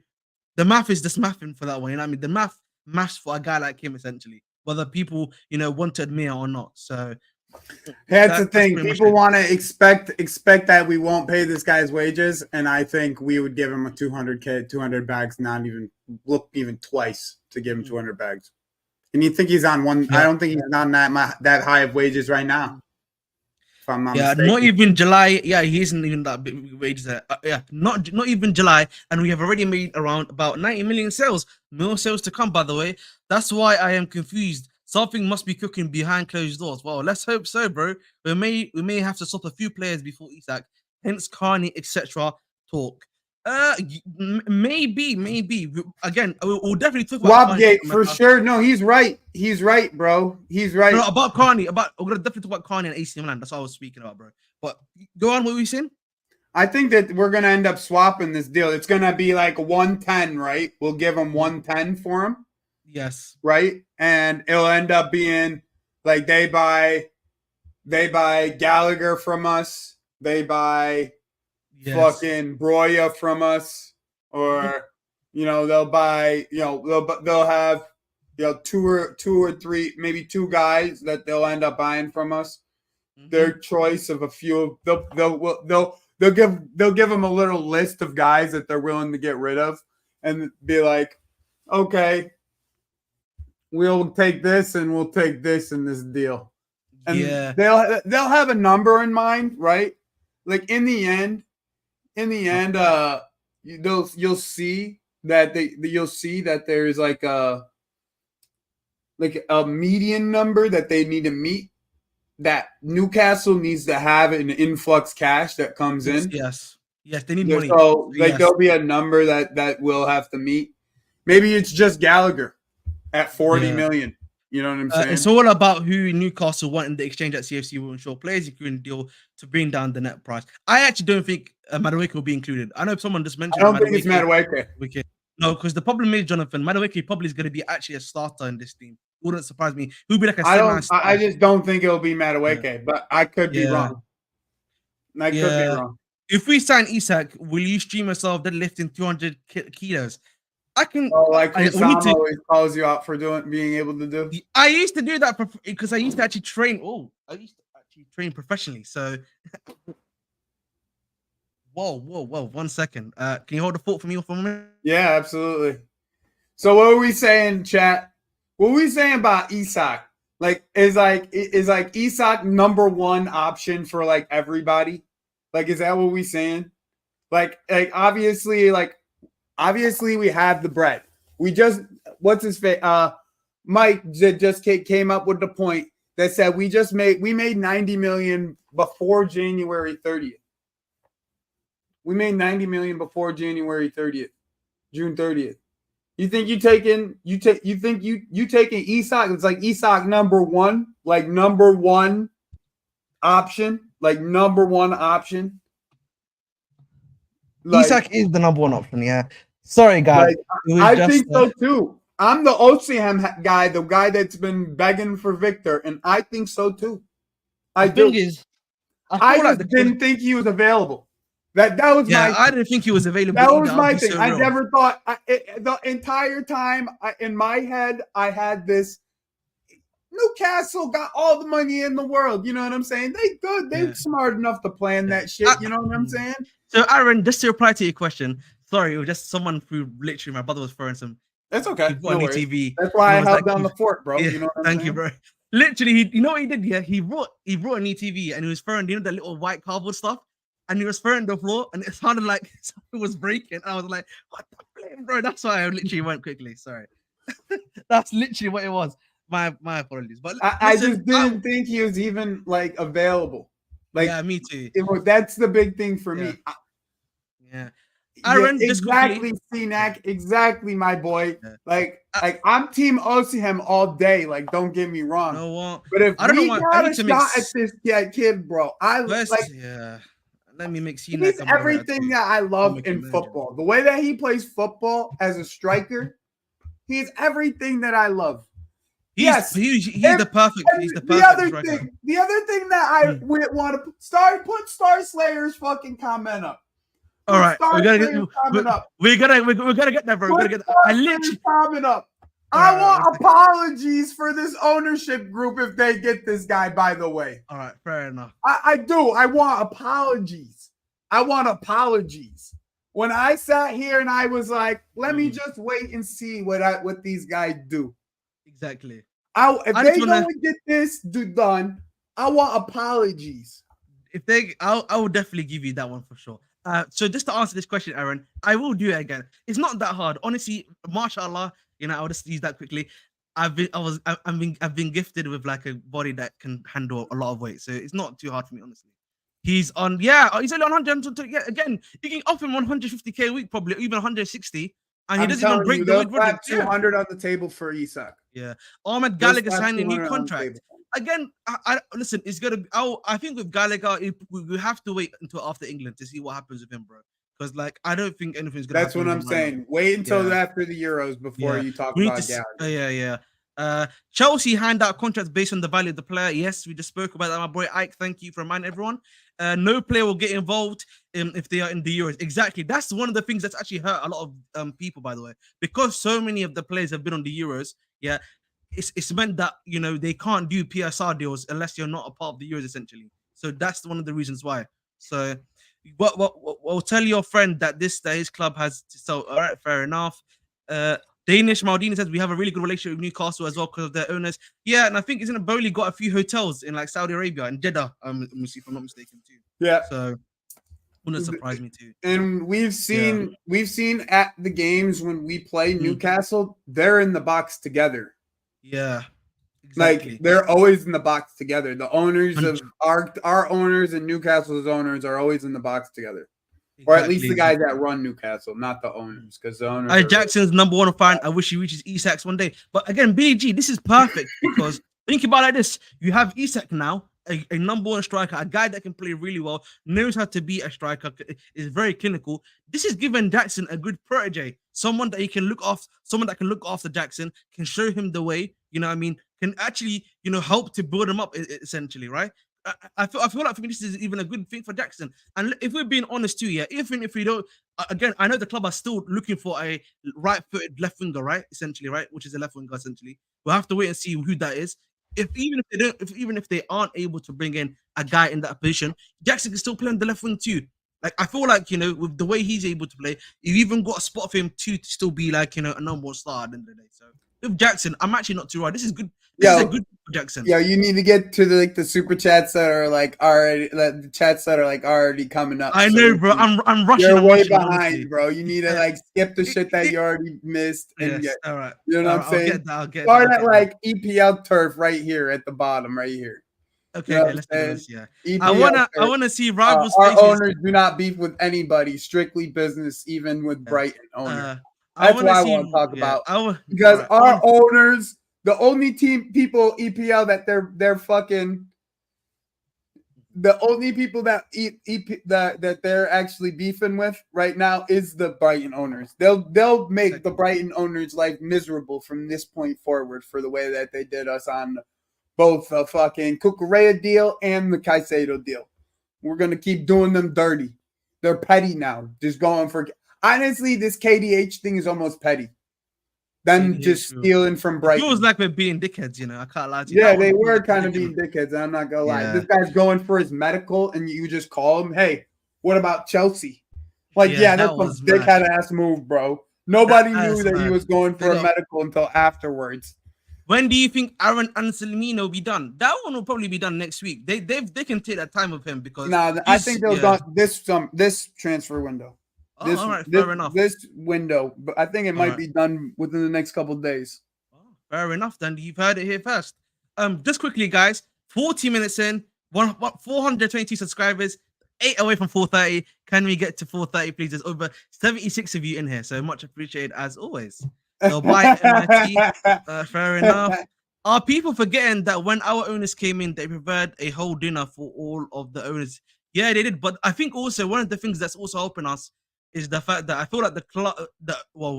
the math is just mathing for that one. You know what I mean? The maths for a guy like him essentially, whether people want to admit it or not. So that's the thing. People want to expect that we won't pay this guy's wages, and I think we would give him a 200 bags, not even look even twice to give him 200 bags. And you think he's on one? Yeah. I don't think he's on that high of wages right now. If I'm not mistaken. Not even July. Yeah, he isn't even that big wages there. Not even July, and we have already made around about 90 million sales. More sales to come, by the way. That's why I am confused. Something must be cooking behind closed doors. Well, let's hope so, bro. We may have to stop a few players before Isak, hence Carney, etc. talk. Maybe. Again, we'll definitely talk about Swapgate for sure. No, he's right. He's right, bro. He's right. No, about Carney. We're gonna definitely talk about Carney and AC Milan. That's what I was speaking about, bro. But go on, what were we saying? I think that we're gonna end up swapping this deal. It's gonna be like 110, right? We'll give him 110 for him. Yes. Right? And it'll end up being like they buy Gallagher from us. They buy fucking Broya from us. Or they'll buy, they'll have two or three, maybe two guys that they'll end up buying from us. Mm-hmm. Their choice of a few. They'll give them a little list of guys that they're willing to get rid of and be like, okay, we'll take this and we'll take this in this deal. And they'll have a number in mind, right? Like in the end, you'll see that there's like a median number that they need to meet, that Newcastle needs to have an influx cash that comes in. Yes, they need money. So there'll be a number that we'll have to meet. Maybe it's just Gallagher at 40 million. You know what I'm saying? It's all about who Newcastle want in the exchange at CFC will ensure players including deal to bring down the net price. I actually don't think Madueke will be included. I know someone just mentioned. I don't think it's Madueke. No, because the problem is, Jonathan, Madueke probably is going to be actually a starter in this team. Wouldn't surprise me. He'll be like a I just don't think it'll be Madueke, but I could be wrong. I could be wrong. If we sign Isak, will you stream yourself deadlifting 200 kilos? I can. Kusama always calls you out for being able to do. I used to do that because I used to actually train. I used to actually train professionally. So, whoa! 1 second. Can you hold the fort for me for a minute? Yeah, absolutely. So, what were we saying, chat? What were we saying about Isak? Is Isak number one option for like everybody? Like, is that what we saying? Obviously, we have the bread. We just, what's his face? Mike just came up with the point that said we made 90 million before January 30th. We made 90 million before January 30th, June 30th. You think you taking Isak? It's like Isak number one option. Isak is the number one option, yeah. Sorry, guys. I think so too. I'm the Osimhen guy, the guy that's been begging for Victor, and I think so too. I just didn't think he was available. That was my thing. I didn't think he was available. That was my thing. I never thought the entire time in my head I had this. Newcastle got all the money in the world. You know what I'm saying? They good. They're smart enough to plan that shit. You know what I'm saying? So, Aaron, just to reply to your question, sorry, it was just someone who literally, my brother was throwing some. That's okay. No TV. That's why I held down the fort, bro. Yeah, you know what I'm thank saying? you, bro. Literally, you know what he did? Yeah, he brought a new TV and he was throwing, the little white cardboard stuff, and he was throwing the floor, and it sounded like something was breaking. And I was like, "What the flame, bro?" That's why I literally went quickly. Sorry, that's literally what it was. My apologies, but I just didn't think he was even like available. Yeah, me too. That's the big thing for me. Yeah. Aaron, exactly, CNAC, exactly, my boy. Yeah. I'm Team Osimhen all day. Like, don't get me wrong. No, but if I don't got a shot at this kid, bro, let me mix you. He's everything that I love in football. The way that he plays football as a striker, he's everything that I love. Yes. He's the perfect. He's the perfect striker. The other thing that I want to put Star Slayer's fucking comment up. All right, we're gonna get that, bro. We're gonna get that. I literally comment up. I want apologies for this ownership group if they get this guy, by the way. All right, fair enough. I do. I want apologies. When I sat here and I was like, let me just wait and see what these guys do. Exactly. If they go and get this done, I want apologies. I will definitely give you that one for sure. So just to answer this question, Aaron, I will do it again. It's not that hard, honestly. Mashallah, I'll just use that quickly. I've been gifted with like a body that can handle a lot of weight, so it's not too hard for me, honestly. He's only on 100. Yeah, again, you can offer him 150k a week, probably even 160, and he doesn't even break the week record. 200 on the table for Isak. Yeah, Ahmed Gallagher signed a new contract. Again, I listen. It's gonna be. I think with Gallagher, we have to wait until after England to see what happens with him, bro. Because like I don't think anything's gonna. That's what I'm saying. Wait until after the Euros before you talk about Gallagher. Chelsea hand out contracts based on the value of the player. Yes, we just spoke about that, my boy Ike. Thank you for reminding everyone. No player will get involved if they are in the Euros. Exactly. That's one of the things that's actually hurt a lot of people, by the way, because so many of the players have been on the Euros. Yeah, it's meant that they can't do PSR deals unless you're not a part of the Euros, essentially. So that's one of the reasons why. So, what tell your friend that his club has to sell. All right, fair enough. Danish Maldini says we have a really good relationship with Newcastle as well because of their owners. Yeah, and I think isn't Bowley got a few hotels in like Saudi Arabia and Jeddah, if I'm not mistaken too. Yeah. So wouldn't surprise me too. And we've seen at the games when we play Newcastle, they're in the box together. Yeah. Exactly. Like they're always in the box together. The owners of our owners and Newcastle's owners are always in the box together. Or at least the guys that run Newcastle, not the owners, because the owners. Jackson's number one fan. I wish he reaches Isak one day. But again, BG, this is perfect because think about it like this: you have Isak now, a number one striker, a guy that can play really well, knows how to be a striker, is very clinical. This is giving Jackson a good protege, someone that he can look off, someone that can look after Jackson, can show him the way. Can actually help to build him up essentially, right? I feel like for me this is even a good thing for Jackson. And if we're being honest too, even if we don't, again, I know the club are still looking for a right-footed left winger, right? Essentially, right, which is a left winger. Essentially, we'll have to wait and see who that is. Even if they aren't able to bring in a guy in that position, Jackson can still play on the left wing too. Like I feel like with the way he's able to play, you even got a spot for him to still be like a number one star at the end of the day. So with Jackson, I'm actually not too right. This is good. This is a good Jackson. Yeah, you need to get to the super chats that are like already the chats that are like already coming up. I know, bro. I'm rushing. You're way behind, honestly, bro. You need to like skip the shit that you already missed and get. All right. You know what I'm saying? I'll get Start at like EPL turf right here at the bottom, right here. Okay, let's do this. Yeah, I wanna see rivals. Our owners do not beef with anybody. Strictly business, even with Brighton owners. That's what I want to talk about. Because our owners. The only people EPL that they're fucking. The only people that that they're actually beefing with right now is the Brighton owners. They'll make the Brighton owners' life miserable from this point forward for the way that they did us on both the fucking Cucurella deal and the Caicedo deal. We're gonna keep doing them dirty. They're petty now. Just going for honestly, this KDH thing is almost petty. Them just stealing from Brighton. It feels like we're being dickheads, I can't lie to you. Yeah, they were kind of being dickheads. I'm not gonna lie. This guy's going for his medical, and you just call him, "Hey, what about Chelsea?" Like, that's a dickhead ass move, bro. Nobody knew that he was going for a medical until afterwards. When do you think Aaron Anselmino will be done? That one will probably be done next week. They can take that time with him because I think they'll done this transfer window. All right, fair enough. This window, but I think it might be done within the next couple of days. Fair enough, then you've heard it here first. Just quickly, guys, 40 minutes in, 422 subscribers, 8 away from 430. Can we get to 430, please? There's over 76 of you in here, so much appreciated as always. So bye, MIT. Fair enough. Are people forgetting that when our owners came in, they prepared a whole dinner for all of the owners? Yeah, they did. But I think also one of the things that's also helping us is the fact that I feel like the club,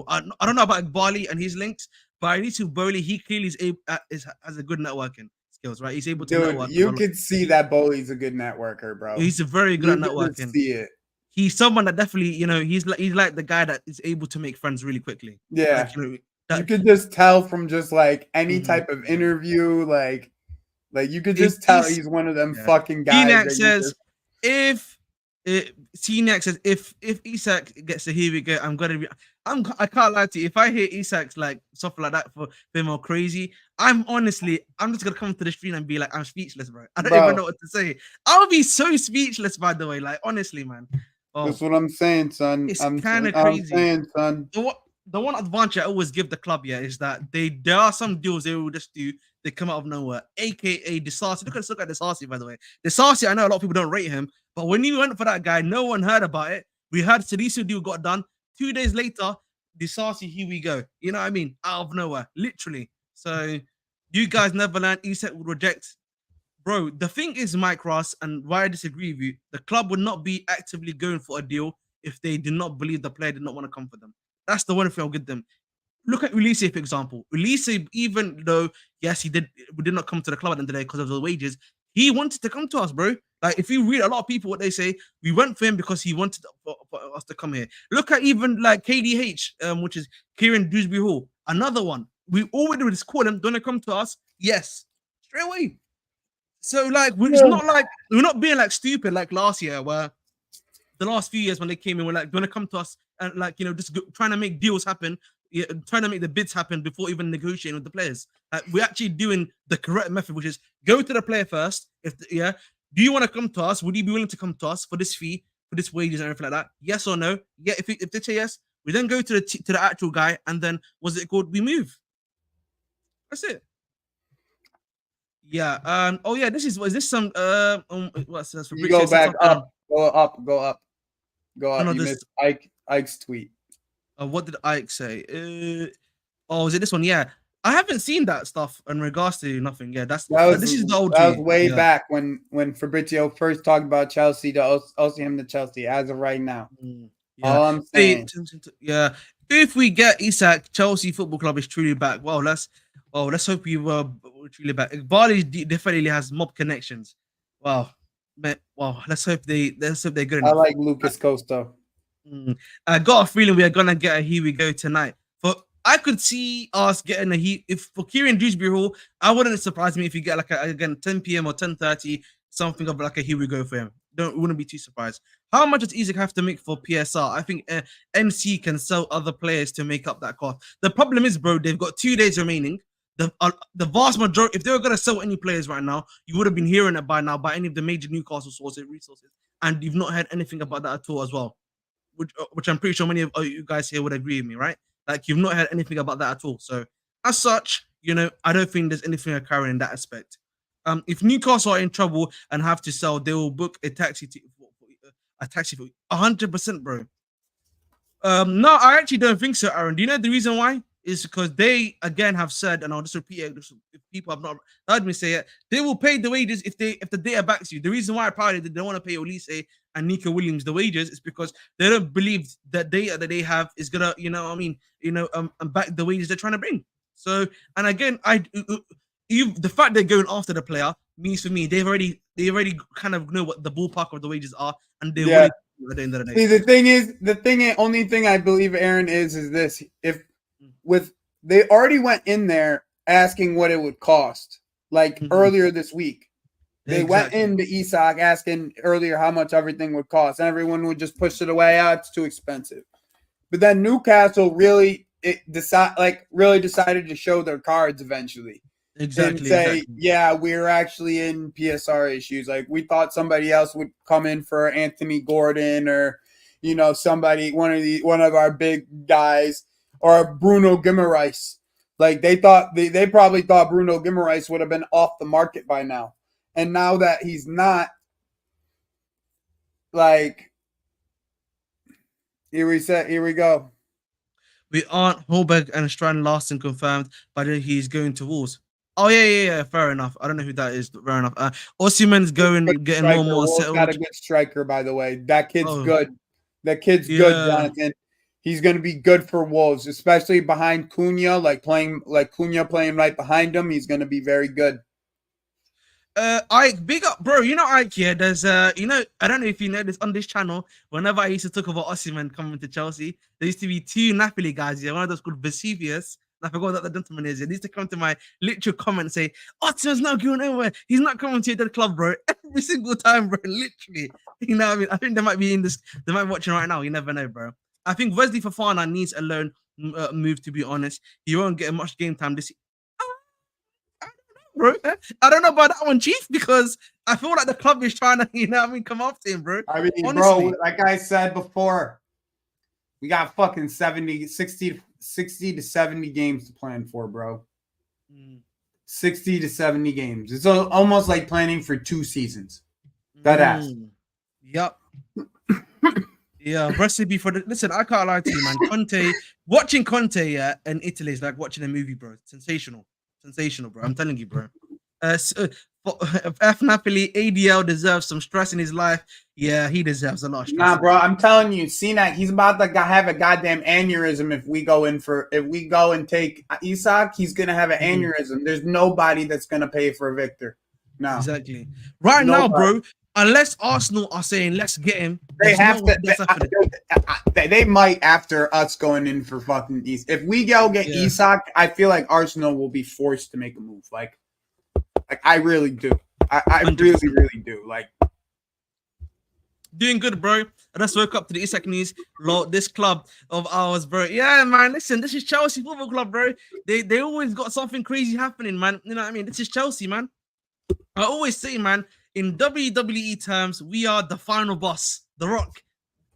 I don't know about Bali and his links, But I need to Bowley, he clearly has a good networking skills, right? He's able to Dude, network. you could see that Bowley's a good networker, bro. He's a very good You at could just networking. see it. He's someone that definitely, he's like the guy that is able to make friends really quickly. Yeah. Like, you could just tell from just like any Mhm. type of interview, like you could just tell he's one of them fucking guys. Hijack says, Hijack says, if Isak gets a here we go, I can't lie to you. If I hear Isak's like stuff like that for him or crazy, I'm just gonna come to the stream and be like, I'm speechless, bro. I don't even know what to say. I'll be so speechless, by the way. Like, honestly, man. That's what I'm saying, son. It's kind of crazy. I'm saying, son. The one advantage I always give the club, is that there are some deals they will just do. They come out of nowhere, aka Disasi. Look at Disasi, by the way. Disasi, I know a lot of people don't rate him, but when you went for that guy, no one heard about it. We heard Sadisu deal got done. 2 days later, Disasi, here we go. You know what I mean? Out of nowhere, literally. So you guys never learned. Isak would reject. Bro, the thing is, Mike Ross, and why I disagree with you, the club would not be actively going for a deal if they did not believe the player did not want to come for them. That's the one thing I'll give them. Look at Ulisse, for example. Ulisse, even though, yes, we did not come to the club at the end of the day because of the wages, he wanted to come to us, bro. Like, if you read a lot of people, what they say, we went for him because he wanted for us to come here. Look at even like KDH, which is Kieran Dewsbury-Hall. Another one. We already would just call him, don't come to us? Yes. Straight away. So, like, it's not like, we're not being like stupid like last year where the last few years when they came in, we're like, going to come to us and like, just trying to make deals happen, trying to make the bids happen before even negotiating with the players. We're actually doing the correct method, which is go to the player first. Do you want to come to us? Would you be willing to come to us for this fee, for this wages and everything like that? Yes or no? Yeah, if they say yes, we then go to the actual guy, and then we move. That's it. Yeah. Oh yeah. Is this some what's this? You go back up. Go up. No, you missed Ike's tweet. What did Ike say? Is it this one? Yeah. I haven't seen that stuff in regards to nothing. Yeah, this is the old. That was way back when Fabrizio first talked about Chelsea to OCM to Chelsea. As of right now, all I'm saying. Yeah, if we get Isak, Chelsea Football Club is truly back. Let's hope we were truly back. Bali definitely has mob connections. Let's hope they're good enough. I like Lucas Costa. I got a feeling we are gonna get a here we go tonight. But I could see us getting if for Kieran Dewsbury-Hall, I wouldn't surprise me if you get like again 10 p.m. or 10:30, something of like a here we go for him. Wouldn't be too surprised. How much does Isak have to make for PSR? I think MC can sell other players to make up that cost. The problem is, bro, they've got 2 days remaining. The vast majority, if they were going to sell any players right now, you would have been hearing it by now by any of the major Newcastle resources, and you've not heard anything about that at all as well, which I'm pretty sure many of you guys here would agree with me, right? Like, you've not heard anything about that at all. So as such, I don't think there's anything occurring in that aspect. If Newcastle are in trouble and have to sell, they will book a taxi for 100%, bro. No, I actually don't think so, Aaron. Do you know the reason why? Is because they again have said, and I'll just repeat it if people have not heard me say it, they will pay the wages if the data backs you. The reason why probably they don't want to pay Olise and Nico Williams the wages is because they don't believe that data that they have is gonna, back the wages they're trying to bring. So, and again, the fact they're going after the player means for me they already kind of know what the ballpark of the wages are, and they will at the end of the day. See, only thing I believe, Aaron, is this: they already went in there asking what it would cost, like earlier this week. They went into Isak asking earlier how much everything would cost, and everyone would just push it away. It's too expensive. But then Newcastle really decided to show their cards eventually. And say, yeah, we're actually in PSR issues. Like, we thought somebody else would come in for Anthony Gordon or, somebody, one of our big guys, or Bruno Guimaraes. Like, they probably thought Bruno Guimaraes would have been off the market by now. And now that he's not, like, here we go. We aren't Holberg and Strand Larson confirmed, but he's going to Wolves. Oh yeah. Fair enough. I don't know who that is, but fair enough. Osimhen's getting more and more settled. Got a good striker, by the way. That kid's good. That kid's good, Jonathan. He's going to be good for Wolves, especially behind Cunha, like Cunha playing right behind him. He's going to be very good. Ike, big up, bro. You know, Ike, yeah, there's I don't know if you know this on this channel. Whenever I used to talk about Osimhen coming to Chelsea, there used to be two Napoli guys, yeah, one of those called Vesuvius. I forgot what the gentleman is. He used to come to my literal comment and say, Osimhen's not going anywhere. He's not coming to the club, bro. Every single time, bro. Literally. You know what I mean? I think they might be watching right now. You never know, bro. I think Wesley Fofana needs a loan move, to be honest. He won't get much game time this year. Bro, I don't know about that one, Chief, because I feel like the club is trying to, come after him, bro. I mean, honestly, bro, like I said before, we got fucking 60 to 70 games to plan for, bro. 60 to 70 games. It's almost like planning for 2 seasons. That ass. Yep. Yeah, recipe for the. Listen, I can't lie to you, man. Watching Conte in Italy is like watching a movie, bro. Sensational, bro. I'm telling you, bro. F Napoli ADL deserves some stress in his life. Yeah, he deserves a lot of stress. Nah, bro, I'm telling you, Sinak, he's about to have a goddamn aneurysm if we go and take Isak, he's gonna have an aneurysm. There's nobody that's gonna pay for Victor. No, exactly. Right now, bro. Unless Arsenal are saying let's get him, they have to. They might after us going in for fucking Isak. If we go get Isak, I feel like Arsenal will be forced to make a move. Like I really do. I really do. Like doing good, bro. I just woke up to the Isak news. Lord, this club of ours, bro. Yeah, man. Listen, this is Chelsea Football Club, bro. They always got something crazy happening, man. You know what I mean? This is Chelsea, man. I always say, man. In WWE terms, we are the final boss, The Rock.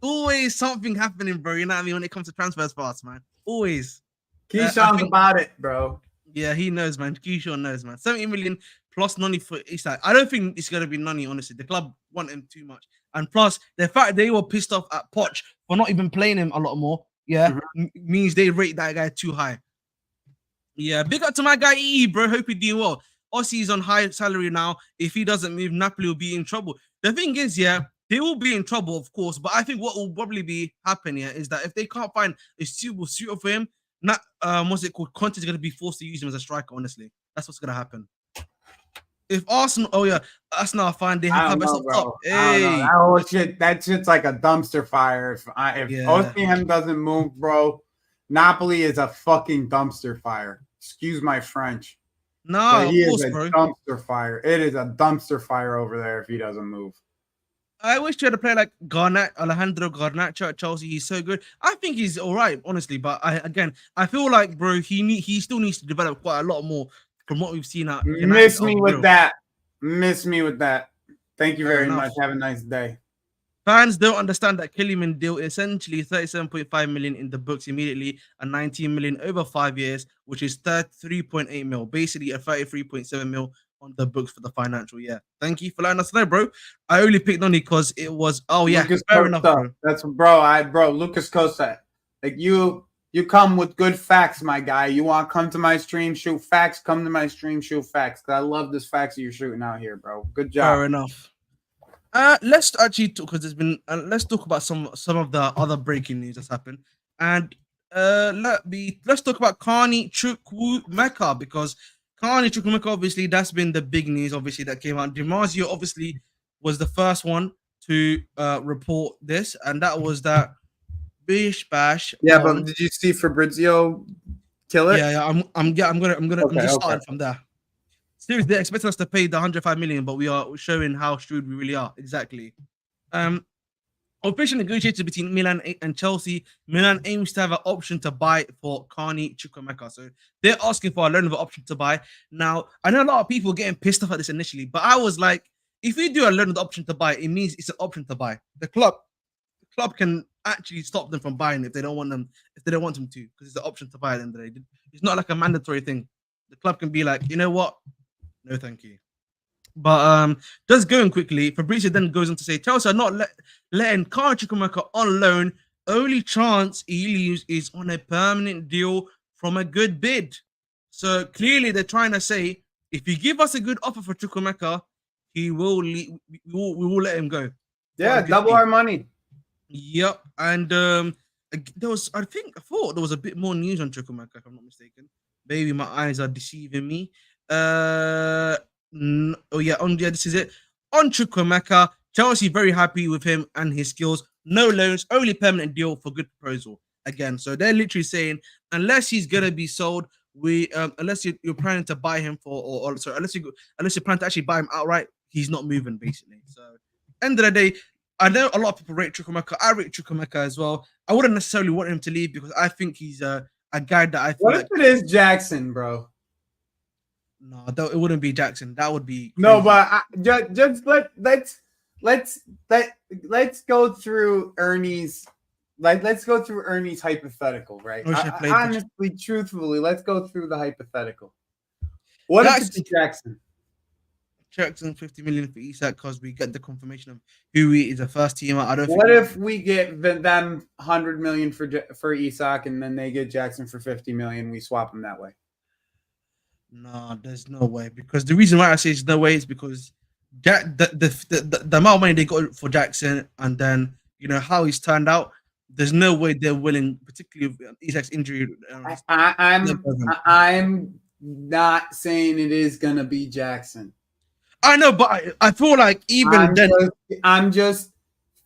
Always something happening, bro. You know what I mean? When it comes to transfers for us, man. Always. Keyshawn's about it, bro. Yeah, he knows, man. Keyshawn knows, man. 70 million plus Nani for Isak. I don't think it's going to be Nani, honestly. The club want him too much. And plus, the fact they were pissed off at Poch for not even playing him a lot more, means they rate that guy too high. Yeah, big up to my guy, EE, bro. Hope you're doing well. Ossie's on high salary now. If he doesn't move, Napoli will be in trouble. The thing is, they will be in trouble, of course. But I think what will probably be happening is that if they can't find a suitable suitor for him, Conte's going to be forced to use him as a striker, honestly. That's what's going to happen. If Arsenal, Arsenal are fine, they have Havertz up top. Hey. That shit's like a dumpster fire. If Osimhen doesn't move, bro, Napoli is a fucking dumpster fire. Excuse my French. No, he is a dumpster fire. It is a dumpster fire over there if he doesn't move. I wish you had a player like Alejandro Garnacho at Chelsea. He's so good. I think he's all right, honestly. But I feel like, bro, he still needs to develop quite a lot more from what we've seen at United. Miss me with that. Thank you very much. Have a nice day. Fans don't understand that Killian deal essentially 37.5 million in the books immediately and 19 million over 5 years, which is 3.8 mil, basically a 33.7 mil on the books for the financial year. Thank you for letting us know, bro. I only picked on it because it was Lucas fair Costa. Enough, bro. That's Lucas Costa. Like you come with good facts, my guy. You want to come to my stream, shoot facts, come to my stream, shoot facts. Cause I love this facts that you're shooting out here, bro. Good job. Fair enough. Let's actually talk because there's been. Let's talk about some of the other breaking news that's happened, and let's talk about Carney Chuwuemeka because Carney Chuwuemeka, obviously, that's been the big news. Obviously, that came out. DiMarzio obviously was the first one to report this, and that was that bish bash. Yeah, but did you see Fabrizio kill it? Yeah. I'm just starting from there. Seriously, they're expecting us to pay the 105 million, but we are showing how shrewd we really are. Exactly. Official negotiated between Milan and Chelsea. Milan aims to have an option to buy for Carney Chuwuemeka. So they're asking for a loan of an option to buy. Now, I know a lot of people getting pissed off at this initially, but I was like, if we do a loan of the option to buy, it means it's an option to buy. The club can actually stop them from buying if they don't want them to, because it's an option to buy at the end of the day. It's not like a mandatory thing. The club can be like, you know what? No, thank you. But just going quickly, Fabrizio then goes on to say Chelsea are not letting Carney Chuwuemeka on loan. Only chance he leaves is on a permanent deal from a good bid. So clearly they're trying to say if you give us a good offer for Chuwuemeka, he will leave, we will let him go. Yeah, double our money. Yep. And I thought there was a bit more news on Chukwuemeka, if I'm not mistaken. Maybe my eyes are deceiving me. This is it. On Chukwuemeka, Chelsea very happy with him and his skills. No loans, only permanent deal for good proposal. Again, so they're literally saying unless he's gonna be sold, unless you're planning to buy him unless you're planning to actually buy him outright, he's not moving basically. So end of the day, I know a lot of people rate Chukwuemeka. I rate Chukwuemeka as well. I wouldn't necessarily want him to leave because I think he's a guy that I feel What if it is Jackson, bro? No, it wouldn't be Jackson. That would be crazy. No, but just let's go through Ernie's. Let's go through Ernie's hypothetical, right? Honestly, truthfully, let's go through the hypothetical. What if it's Jackson? Jackson 50 million for Isak because we get the confirmation of who he is a first teamer. I don't. What if we get them 100 million for Isak and then they get Jackson for 50 million? We swap them that way. No, there's no way because the reason why I say there's no way is because the amount of money they got for Jackson and then how he's turned out. There's no way they're willing, particularly with Isak's injury. I'm not saying it is gonna be Jackson. I know, but I feel like I'm just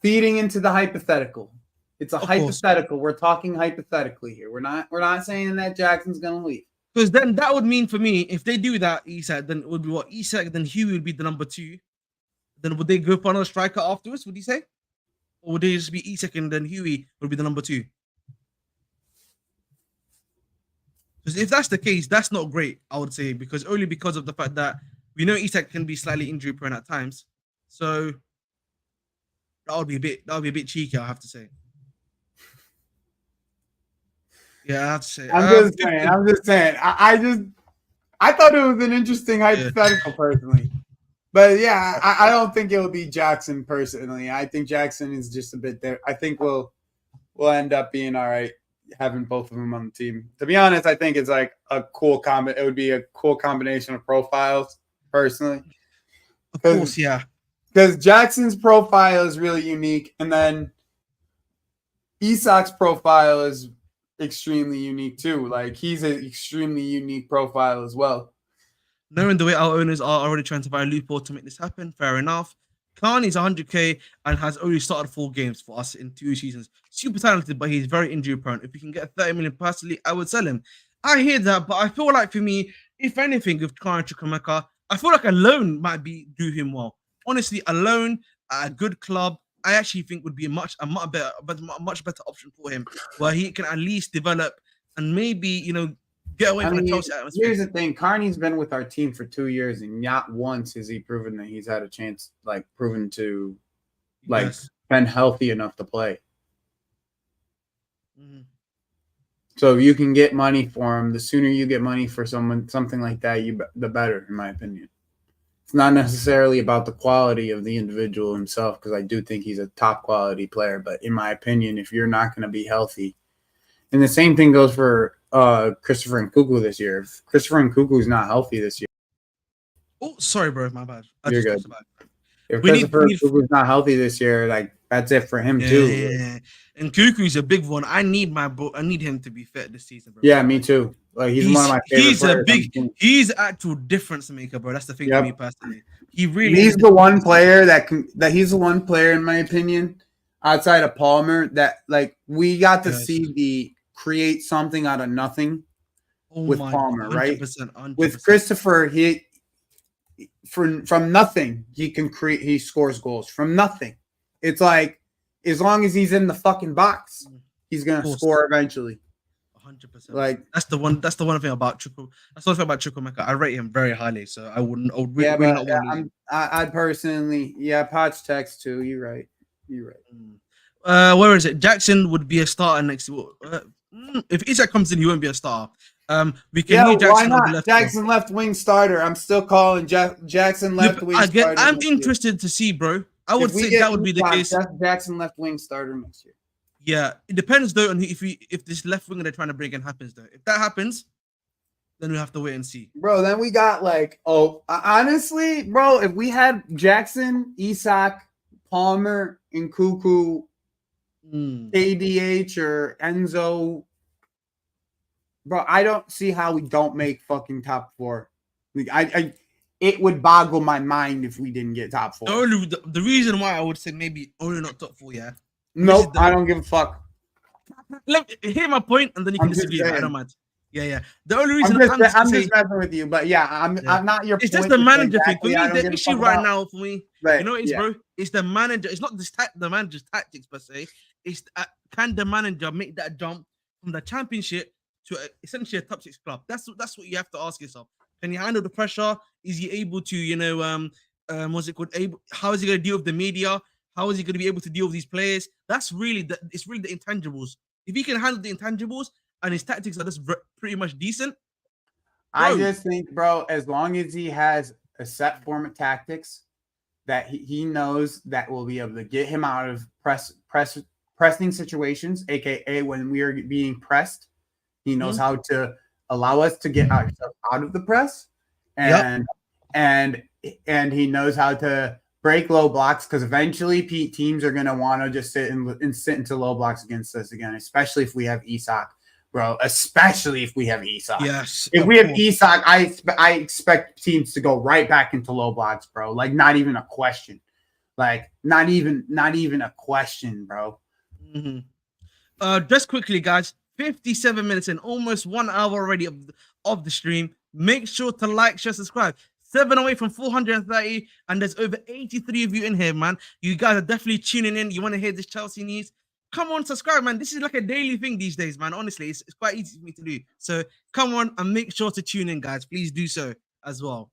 feeding into the hypothetical. It's a hypothetical. We're talking hypothetically here. We're not saying that Jackson's gonna leave. Because then that would mean for me, if they do that, Isak, then it would be what? Isak, then Huey would be the number 2. Then would they go for another striker afterwards? Would you say? Or would they just be Isak and then Huey would be the number 2? Because if that's the case, that's not great, I would say, because only because of the fact that we know Isak can be slightly injury prone at times. So that would be a bit cheeky, I have to say. Yeah, I have to say. I'm just saying. I thought it was an interesting hypothetical personally. But yeah, I don't think it'll be Jackson personally. I think Jackson is just a bit there. I think we'll end up being all right having both of them on the team. To be honest, I think it's like a cool it would be a cool combination of profiles personally. Of course, yeah. Because Jackson's profile is really unique, and then Isak's profile is extremely unique too. Like he's an extremely unique profile as well. Knowing the way our owners are already trying to find a loophole to make this happen, fair enough. Carney's 100k and has only started 4 games for us in 2 seasons. Super talented, but he's very injury prone. If we can get 30 million personally, I would sell him. I hear that, but I feel like for me, if anything, with Carney Chukwuemeka, I feel like a loan might do him well. Honestly, a loan at a good club, I actually think would be a much better option for him, where he can at least develop and maybe get away from the Chelsea atmosphere. Here's the thing: Carney's been with our team for 2 years, and not once has he proven that he's had a chance, proven to, been healthy enough to play. Mm-hmm. So if you can get money for him, the sooner you get money for something like that, the better, in my opinion. It's not necessarily about the quality of the individual himself, because I do think he's a top quality player. But in my opinion, if you're not going to be healthy, and the same thing goes for Christopher Nkunku this year. If Christopher Nkunku is not healthy this year. Oh, sorry, bro. My bad. You're good. If Christopher Nkunku is not healthy this year, that's it for him too. Yeah. And Nkunku's a big one. I need him to be fit this season, bro. Yeah, me too. He's one of my favorite. He's an actual difference maker, bro. That's the thing for me personally. He's the one player he's the one player, in my opinion, outside of Palmer, that we got to see create something out of nothing with Palmer, 100%, right? 100%. With Christopher, he from nothing he scores goals from nothing. It's like as long as he's in the fucking box, he's gonna score eventually. 100%. That's the one thing about Chukwuemeka. I rate him very highly, so I wouldn't. I'd personally, Potts text too. You're right. Where is it? Jackson would be a starter next. If Isak comes in, he won't be a starter. We can need Jackson. Why not? Jackson left wing starter. I'm still calling Jackson left wing starter. I'm interested to see, bro. I would say that would be the case. Jackson left wing starter next year. Yeah, it depends though on if this left winger they're trying to bring in happens though. If that happens, then we have to wait and see. Bro, then we got honestly, bro, if we had Jackson, Isak, Palmer, and Nkunku, KDH or Enzo. Bro, I don't see how we don't make fucking top 4. Like, it would boggle my mind if we didn't get top 4. The reason why I would say maybe only not top 4, yeah. Nope, I don't give a fuck. Hear my point, and then you can disagree. I don't mind. Yeah. The only reason I'm just messing with you, but yeah, I'm not your. It's point just the manager exactly. thing. For me, the issue right now for me, right. You know, it's bro. It's the manager. It's not the manager's tactics per se. It's can the manager make that jump from the championship to essentially a top 6 club? That's what you have to ask yourself. Can he handle the pressure? Is he able to, what's it called? How is he going to deal with the media? How is he going to be able to deal with these players? It's really the intangibles. If he can handle the intangibles and his tactics are just pretty much decent. Bro. I just think, bro, as long as he has a set form of tactics that he knows that will be able to get him out of pressing situations, aka when we are being pressed, he knows how to allow us to get ourselves out of the press, and he knows how to break low blocks, because eventually teams are going to want to just sit into low blocks against us again, especially if we have Isak, bro. Especially if we have Isak. Yes. If we have Isak, I expect teams to go right back into low blocks, bro. Like, not even a question. Like, not even a question, bro. Just quickly, guys. 57 minutes in, almost 1 hour already of the stream. Make sure to like, share, subscribe. 7 away from 430, and there's over 83 of you in here, man. You guys are definitely tuning in. You want to hear this Chelsea news? Come on, subscribe, man. This is like a daily thing these days, man. Honestly, it's quite easy for me to do. So come on and make sure to tune in, guys. Please do so as well.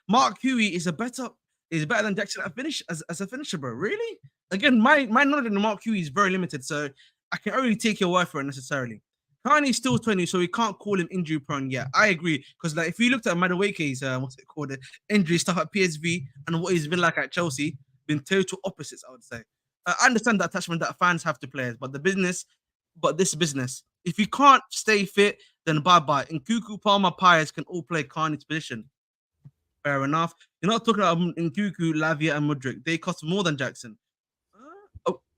Mark Huey is better than Jackson as a finisher, bro. Really? Again, my knowledge on Mark Huey is very limited, so I can only take your word for it necessarily. Kanye's still 20, so we can't call him injury prone yet. I agree, because like if you looked at Madueke's injury stuff at PSV and what he's been like at Chelsea, been total opposites, I would say. I understand the attachment that fans have to players, but this business. If you can't stay fit, then bye-bye. Nkuku, Palmer, Pires can all play Kanye's position. Fair enough. You're not talking about Nkuku, Lavia, and Mudryk. They cost more than Jackson.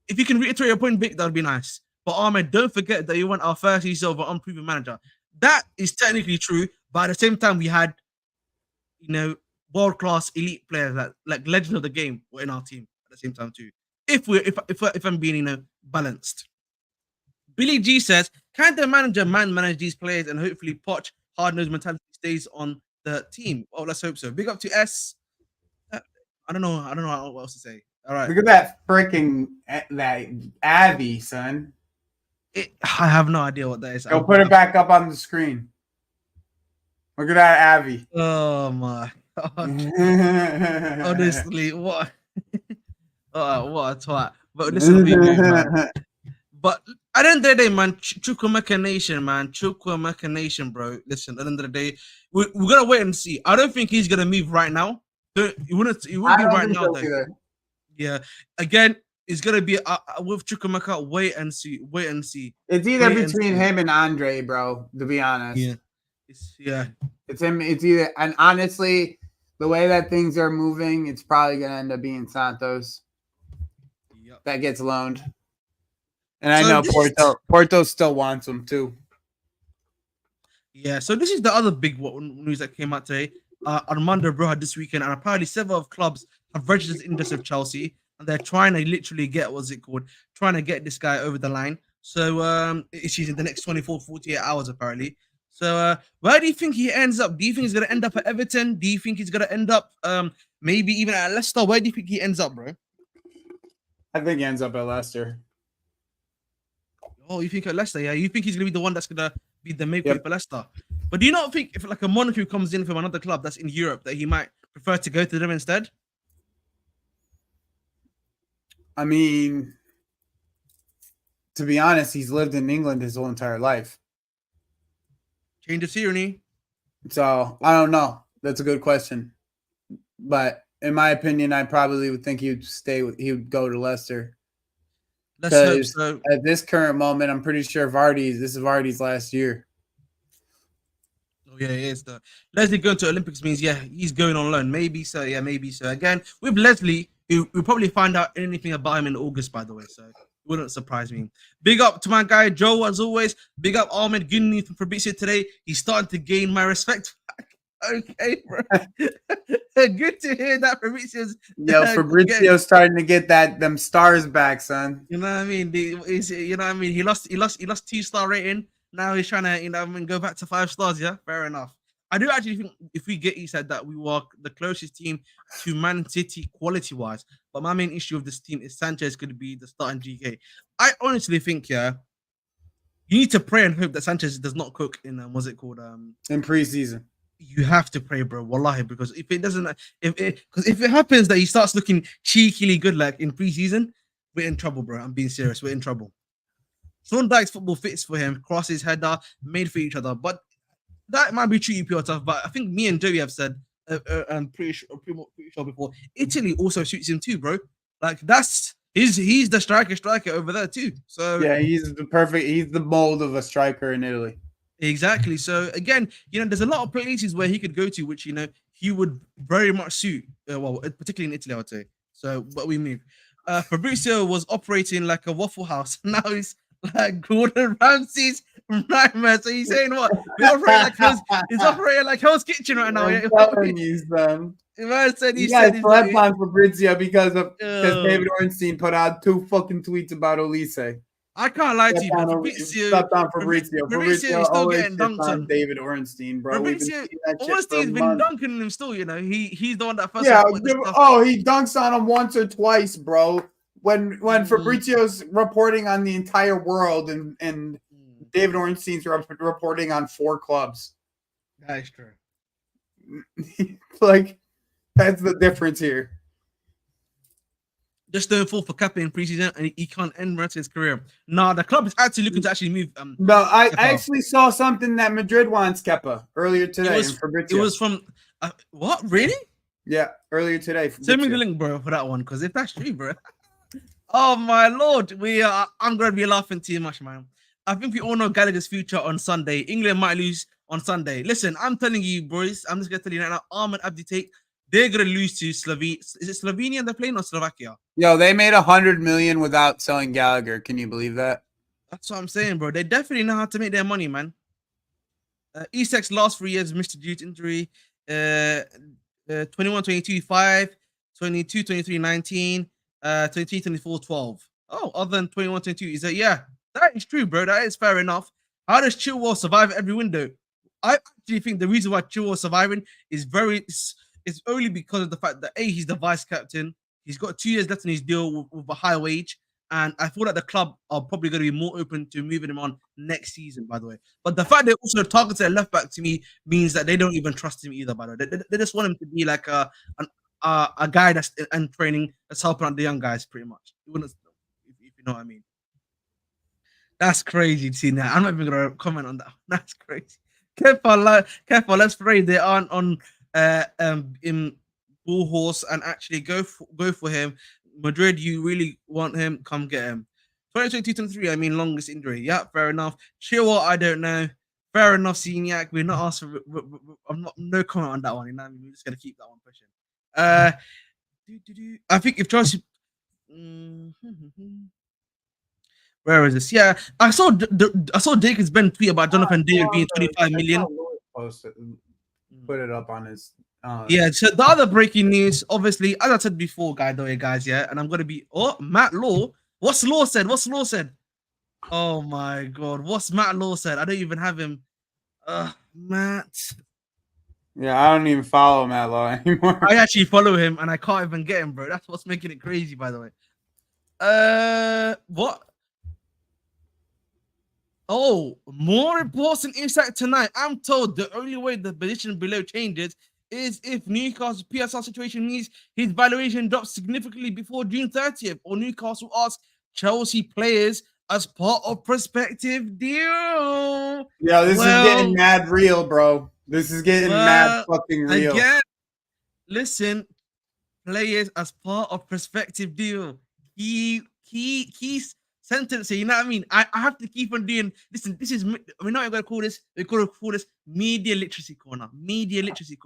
If you can reiterate your point, Vic, that would be nice. But Ahmed, don't forget that you want our first season of an unproven manager. That is technically true, but at the same time, we had, world-class elite players like legends of the game were in our team at the same time too. If I'm being balanced. Billy G says, can the manager manage these players and hopefully Poch hard-nosed mentality stays on the team? Oh, let's hope so. Big up to S. I don't know what else to say. All right. Look at that freaking that Avi, son. I have no idea what that is. Go put it back up on the screen. Look at that Avi. Oh my god. Honestly, what? What a twat. But listen, man. But at the end of the day, man, Chuwuemeka Nation, bro. Listen, at the end of the day, we're gonna wait and see. I don't think he's gonna move right now. It wouldn't be right now, though. Yeah. Again, it's gonna be with Chuwuemeka. Wait and see. It's either between him and Andre, bro. To be honest. Yeah. It's him. It's either, and honestly, the way that things are moving, it's probably gonna end up being Santos. Yep. That gets loaned. And I know Porto still wants him too. Yeah, so this is the other big news that came out today. Armando Broja this weekend, and apparently several clubs have registered interest of Chelsea, and they're trying to literally get trying to get this guy over the line. So it's in the next 24, 48 hours apparently. So where do you think he ends up? Do you think he's gonna end up at Everton? Do you think he's gonna end up maybe even at Leicester? Where do you think he ends up, bro? I think he ends up at Leicester. Oh, you think at Leicester? Yeah, you think he's gonna be the one that's gonna be the make for Leicester? But do you not think if like a Monaco comes in from another club that's in Europe that he might prefer to go to them instead? I mean, to be honest, he's lived in England his whole entire life. Change of scenery. So I don't know. That's a good question, but in my opinion, I probably would think he would go to Leicester. Let's hope so. At this current moment, I'm pretty sure this is Vardy's last year. Oh yeah, it is. Leslie going to Olympics means he's going on loan. Maybe so. Yeah, maybe so. Again, with Leslie, we'll probably find out anything about him in August, by the way. So Wouldn't surprise me. Big up to my guy Joe, as always. Big up Ahmed Gunni from Fabrizio today. He's starting to gain my respect. Okay, bro. Good to hear that Fabrizio's. Yo, Fabrizio's starting to get them stars back, son. You know what I mean? You know what I mean? He lost 2-star rating. Now he's trying to, go back to 5 stars. Yeah, fair enough. I do actually think if we get Isak that we were the closest team to Man City quality-wise. But my main issue of this team is Sanchez going to be the starting GK. I honestly think, yeah, you need to pray and hope that Sanchez does not cook in what's it called? In preseason. You have to pray, bro. Wallahi, because if it happens that he starts looking cheekily good like in preseason, we're in trouble, bro. I'm being serious. We're in trouble. Sean Dyche's football fits for him. Crosses, header, made for each other. But that might be tricky, pure tough. But I think me and Joey have said, I'm pretty sure before, Italy also suits him too, bro. Like he's the striker over there too. So yeah, he's the mold of a striker in Italy. Exactly. So again, there's a lot of places where he could go to, which he would very much suit. Particularly in Italy, I would say. So, but we move. Fabrizio was operating like a Waffle House. Now he's like Gordon Ramsay's nightmare. So he's saying what? He's operating like Hell's Kitchen right now. I'm telling you, son. Man said he slept on Fabrizio because David Ornstein put out 2 fucking tweets about Olise. I can't lie to you, but Fabrizio is still getting dunked on. David Ornstein, bro. Ornstein's been dunking him still, He's the one that first. Yeah, he dunks on him once or twice, bro. When Fabrizio's reporting on the entire world and David Ornstein's reporting on 4 clubs. That is true. Like, that's the difference here. Just don't fall for Kepa in preseason, and he can't end the rest of his career. Nah, the club is actually looking to move. No, I actually saw something that Madrid wants Kepa earlier today. It was from what? Really? Yeah, earlier today. Send me the link, bro, for that one, because if that's true, bro. Oh my lord, I'm gonna be laughing too much, man. I think we all know Gallagher's future on Sunday. England might lose on Sunday. Listen, I'm telling you, boys. I'm just gonna tell you right now. Ahmed Abdi they're gonna lose to Slovenia. Is it Slovenia they're playing or Slovakia? Yo, they made 100 million without selling Gallagher. Can you believe that? That's what I'm saying, bro. They definitely know how to make their money, man. Isak's last 3 years missed due to injury. 21-22 5, 22-23 19, 23-24 12. Oh, other than 21-22, is that that is true, bro. That is fair enough. How does Chilwell survive every window? I actually think the reason why Chilwell is surviving is it's only because of the fact that he's the vice captain. He's got 2 years left in his deal with a high wage, and I feel that the club are probably going to be more open to moving him on next season. By the way, but the fact they also targeted a left back to me means that they don't even trust him either. By the way, they just want him to be like a guy that's in training that's helping out the young guys, pretty much. If you know what I mean. That's crazy to see that. I'm not even going to comment on that. That's crazy. Careful. Let's pray they aren't on. In bull horse and actually go for him. Madrid, you really want him? Come get him. 2022-23, I mean, longest injury. Yeah, fair enough. Chilwell, I don't know. Fair enough, Seniac. We're not asked for. No comment on that one. We're just gonna keep that one pushing. I think if Chelsea. Where is this? Yeah, I saw Jacobs Ben tweet about Jonathan David being 25 million. Put it up on his. Yeah. So the other breaking news, obviously, as I said before, guys. Yeah, and I'm gonna be. Oh, Matt Law. What's Law said? Oh my god, what's Matt Law said? I don't even have him. Matt. Yeah, I don't even follow Matt Law anymore. I actually follow him, and I can't even get him, bro. That's what's making it crazy, by the way. What? Oh, more reports and insight tonight. I'm told the only way the position below changes is if Newcastle's PSL situation means his valuation drops significantly before June 30th, or Newcastle asks Chelsea players as part of prospective deal. Yeah, this is getting mad real, bro. This is getting mad fucking real. Again, listen, players as part of prospective deal. Key sentence here, you know what I mean? I have to keep on doing. Listen, this is, we're not going to call this. We're going to call this media literacy corner.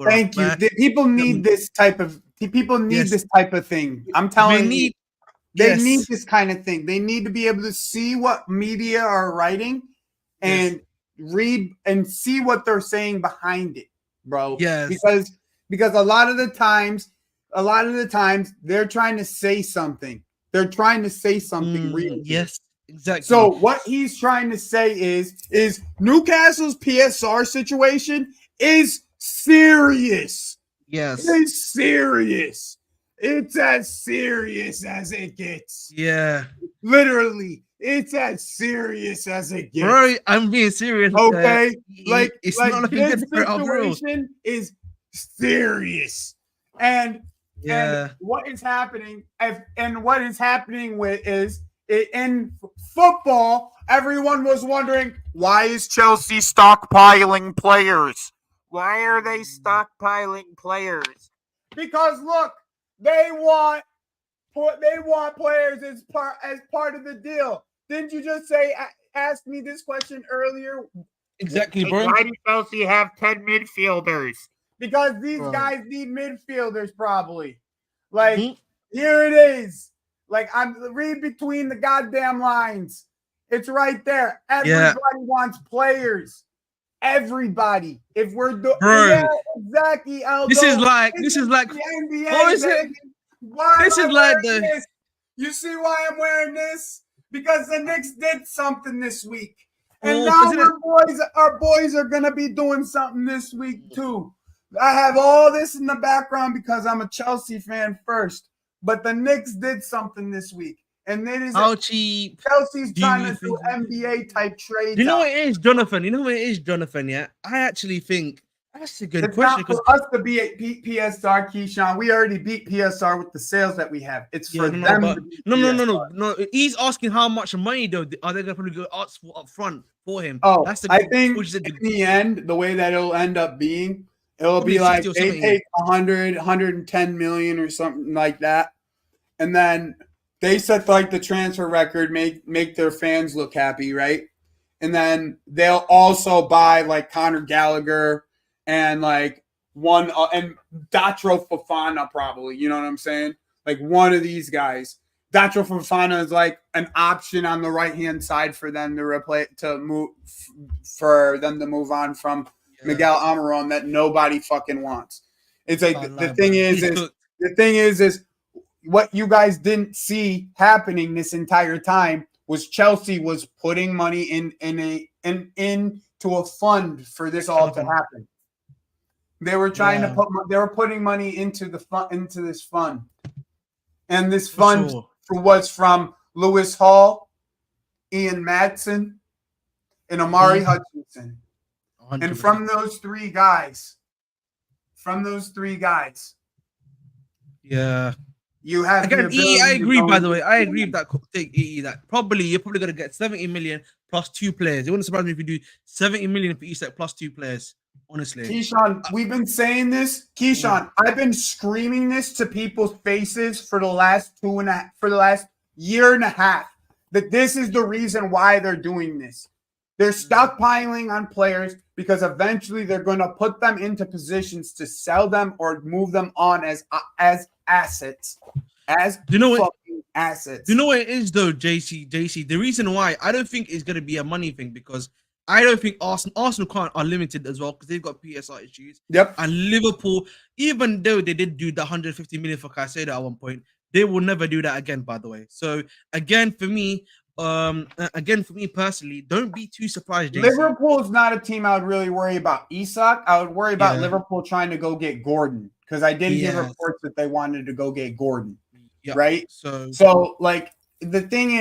Thank you. People need this type of. People need this type of thing. I'm telling you. They need this kind of thing. They need to be able to see what media are writing and read and see what they're saying behind it, bro. Yes. Because a lot of the times they're trying to say something. They're trying to say something real. Yes, exactly. So what he's trying to say is Newcastle's PSR situation is serious. Yes. It's serious. It's as serious as it gets. Yeah. Literally, it's as serious as it gets. Bro, I'm being serious. Okay? It's not looking this good for Alvaro. situation is serious. And what is happening is in football, everyone was wondering, why is Chelsea stockpiling players? Why are they stockpiling players? Because look, they want players as part of the deal. Didn't you just ask me this question earlier? Exactly, bro. Why do Chelsea have 10 midfielders? Because these guys need midfielders, probably. Like, here it is. Like, read between the goddamn lines. It's right there. Everybody wants players. Everybody. If we're doing, exactly. Aldo. This is like the NBA. What is it? This is like this? You see why I'm wearing this? Because the Knicks did something this week, and now our boys are gonna be doing something this week too. I have all this in the background because I'm a Chelsea fan first, but the Knicks did something this week. And then cheap Chelsea's trying to do NBA type trades. You know what it is, Jonathan? Yeah? I actually think that's a good question. It's not for us to beat PSR, Keyshawn. We already beat PSR with the sales that we have. It's for them. No. He's asking how much money though are they going to probably go up front for him? Oh, I think in the end, the way that it'll end up being, it'll be like they take 100, 110 million or something like that, and then they set like the transfer record, make their fans look happy, right? And then they'll also buy like Conor Gallagher and like and Datro Fofana probably, you know what I'm saying? Like one of these guys. Datro Fofana is like an option on the right hand side for them to move on from Miguel Almiron that nobody fucking wants. It's like the thing is what you guys didn't see happening this entire time was Chelsea was putting money into a fund for this all to happen. They were trying to they were putting money into this fund. And this fund was from Lewis Hall, Ian Madsen, and Amari Hutchinson. 100%. And from those three guys, you have again, I agree, by the way. I agree with that take, that probably you're probably going to get 70 million plus 2 players. It wouldn't surprise me if you do 70 million for Isak plus 2 players, honestly. Keyshawn, we've been saying this. Keyshawn, I've been screaming this to people's faces for the last year and a half, that this is the reason why they're doing this. They're stockpiling on players because eventually they're going to put them into positions to sell them or move them on as assets. Assets. Do you know what it is though, JC? The reason why I don't think it's going to be a money thing, because I don't think Arsenal are limited as well because they've got PSR issues. Yep. And Liverpool, even though they did do the 150 million for Caicedo at one point, they will never do that again, by the way. So again, for me personally, don't be too surprised, JC. Liverpool's not a team I would really worry about. Isak, I would worry about Liverpool trying to go get Gordon, because I did hear reports that they wanted to go get Gordon. Yep. Right? So like the thing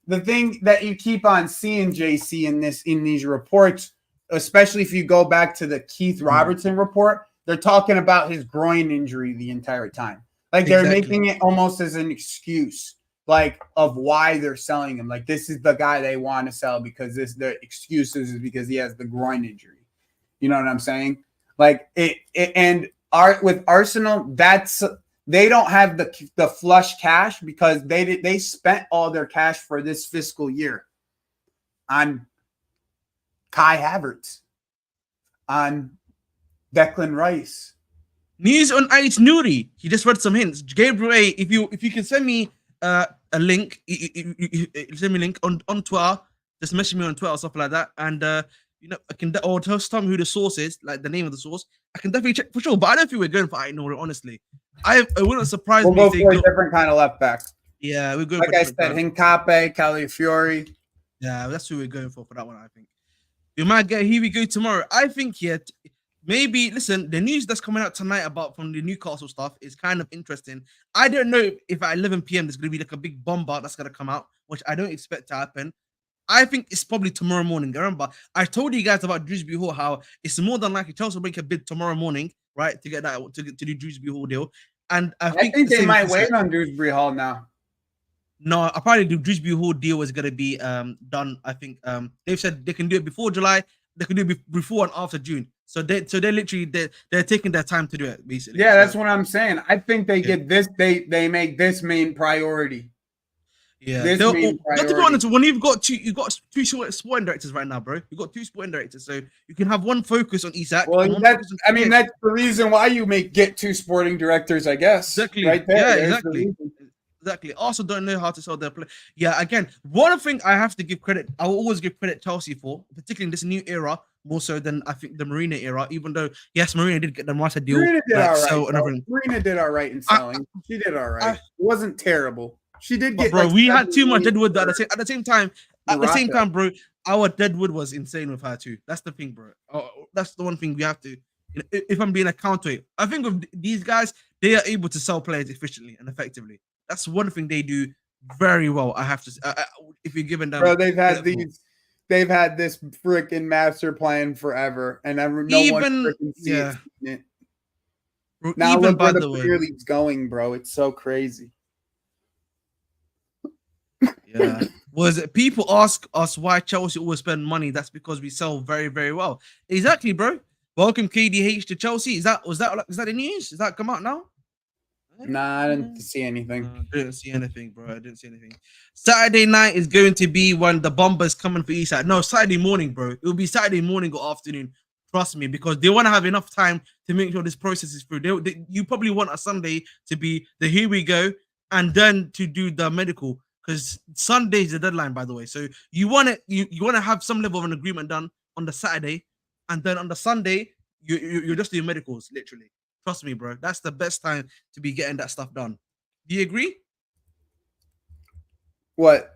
that you keep on seeing, JC, in these reports, especially if you go back to the Keith Robertson report, they're talking about his groin injury the entire time. Like they're making it almost as an excuse, like of why they're selling him. Like this is the guy they want to sell because the excuse is because he has the groin injury. You know what I'm saying? Like with Arsenal, they don't have the flush cash because they spent all their cash for this fiscal year on Kai Havertz, on Declan Rice. News on Ais Nuri. He just read some hints. Gabriel, if you can send me a link. Send me a link on Twitter. Just message me on Twitter or stuff like that, and I can or tell me who the source is, like the name of the source. I can definitely check for sure, but I don't think we're going for Aïnoura, honestly. It wouldn't surprise We'll me go if they for a go. different kind of left back. Yeah, we're going Like for I different said, kind. Hincape, Calafiori. Yeah, that's who we're going for that one. I think we might get Here We Go tomorrow. I think maybe listen. The news that's coming out tonight about from the Newcastle stuff is kind of interesting. I don't know if at 11 p.m. there's going to be like a big bomber that's going to come out, which I don't expect to happen. I think it's probably tomorrow morning. Remember, I told you guys about Dewsbury-Hall how it's more than likely Chelsea will make a bid tomorrow morning, right, to get that to do Dewsbury-Hall deal. And I think they might wait on Dewsbury-Hall now. No, apparently the Dewsbury-Hall deal is going to be done. I think they've said they can do it before July. They can do it before and after June. So they're literally they're taking their time to do it, basically. Yeah, that's what I'm saying. I think they get this. They make this main priority. Yeah, to be honest, when you've got two sporting directors right now, bro. You've got two sporting directors, so you can have one focus on Isak. Well, that's the reason why you get two sporting directors, I guess. Exactly. Right there. Yeah, exactly. Also, don't know how to sell their play. Yeah, again, one thing I have to give credit. I will always give credit Chelsea for, particularly in this new era, more so than I think the Marina era. Even though, yes, Marina did get the Marta deal. Marina did all right. So Marina did all right in selling. She did all right. It wasn't terrible. She did get. Bro, we had too much deadwood at the same time. At the same time, bro, our deadwood was insane with her too. That's the thing, bro. That's the one thing we have to. If I'm being accountable, I think with these guys, they are able to sell players efficiently and effectively. That's one thing they do very well. I have to. If you're giving them, bro, they've had this freaking master plan forever, and no one freaking sees it. Bro, now look where the Premier League's going, bro. It's so crazy. Yeah. Was it people ask us why Chelsea always spend money? That's because we sell very, very well. Exactly, bro. Welcome KDH to Chelsea. Is that the news? Is that come out now? Nah, I didn't see anything. I didn't see anything, bro. I didn't see anything. Saturday night is going to be when the Bombers coming for Isak. No, Saturday morning, bro. It will be Saturday morning or afternoon. Trust me, because they want to have enough time to make sure this process is through. You probably want a Sunday to be the here we go, and then to do the medical. Because Sunday is the deadline, by the way. So you want to have some level of an agreement done on the Saturday, and then on the Sunday you're just doing medicals, literally. Trust me, bro. That's the best time to be getting that stuff done. Do you agree? What?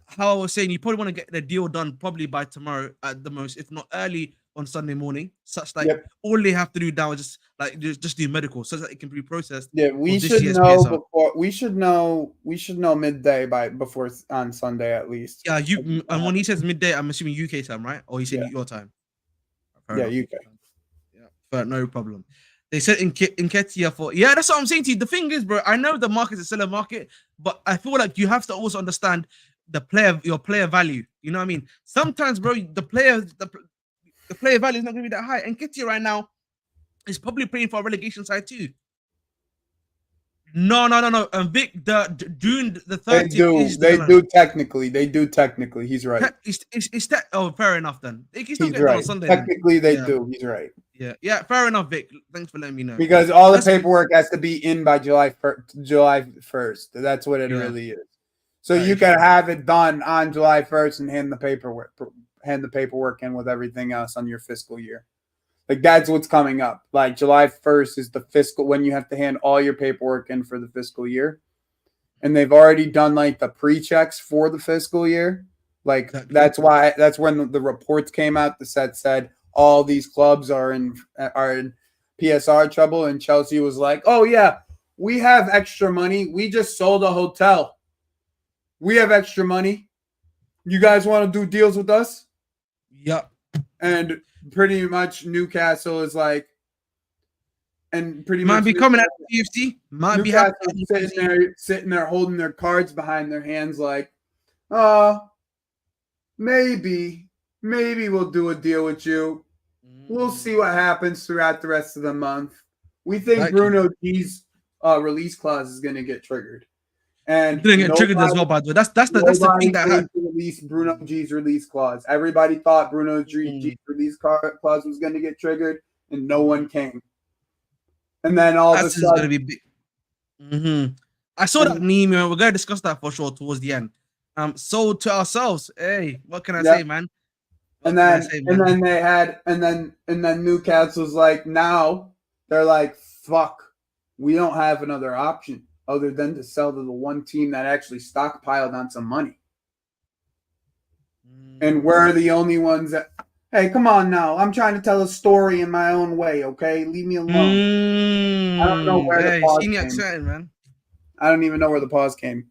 How I was saying, you probably want to get the deal done probably by tomorrow at the most, if not early on Sunday morning, such that all they have to do now is just do medical, so that it can be processed. Yeah, we should know before. We should know midday before on Sunday at least. Yeah, and when he says midday, I'm assuming UK time, right? Or he said your time. Fair enough. UK. Yeah, but no problem. They said in Ketia for that's what I'm saying to you. The thing is, bro, I know the market is still a market, but I feel like you have to also understand your player value. You know what I mean? Sometimes, bro, the player value is not going to be that high. And Ketia right now is probably playing for a relegation side too. No. And Vic, June the 30th. They do technically. He's right. Fair enough then. He's right. On Sunday, technically, they do. He's right. Yeah. Fair enough, Vic. Thanks for letting me know. Because all the paperwork has to be in by July 1st. That's what it really is. So you can have it done on July 1st and hand the paperwork in with everything else on your fiscal year. Like, that's what's coming up. Like, July 1st is the fiscal, when you have to hand all your paperwork in for the fiscal year. And they've already done, like, the pre-checks for the fiscal year. Like, that's when the reports came out that said all these clubs are in PSR trouble. And Chelsea was like, oh, yeah, we have extra money. We just sold a hotel. We have extra money. You guys want to do deals with us? Yep. And pretty much Newcastle is like, and pretty might much be coming at the UFC. Might Newcastle be sitting there holding their cards behind their hands, like, maybe we'll do a deal with you. We'll see what happens throughout the rest of the month. We think Bruno G's release clause is going to get triggered. And didn't get triggered as well, by the way. That's the thing that had release Bruno G's release clause. Everybody thought Bruno G's release clause was going to get triggered, and no one came. And then all of a sudden, going to be big. I saw that meme, and we're gonna discuss that for sure towards the end. So to ourselves, hey, what can I say, man? And then Newcastle's like, now they're like, fuck, we don't have another option other than to sell to the one team that actually stockpiled on some money. And we're the only ones that, hey, come on now. I'm trying to tell a story in my own way, okay? Leave me alone. I don't know where the pause came. Exciting, man. I don't even know where the pause came.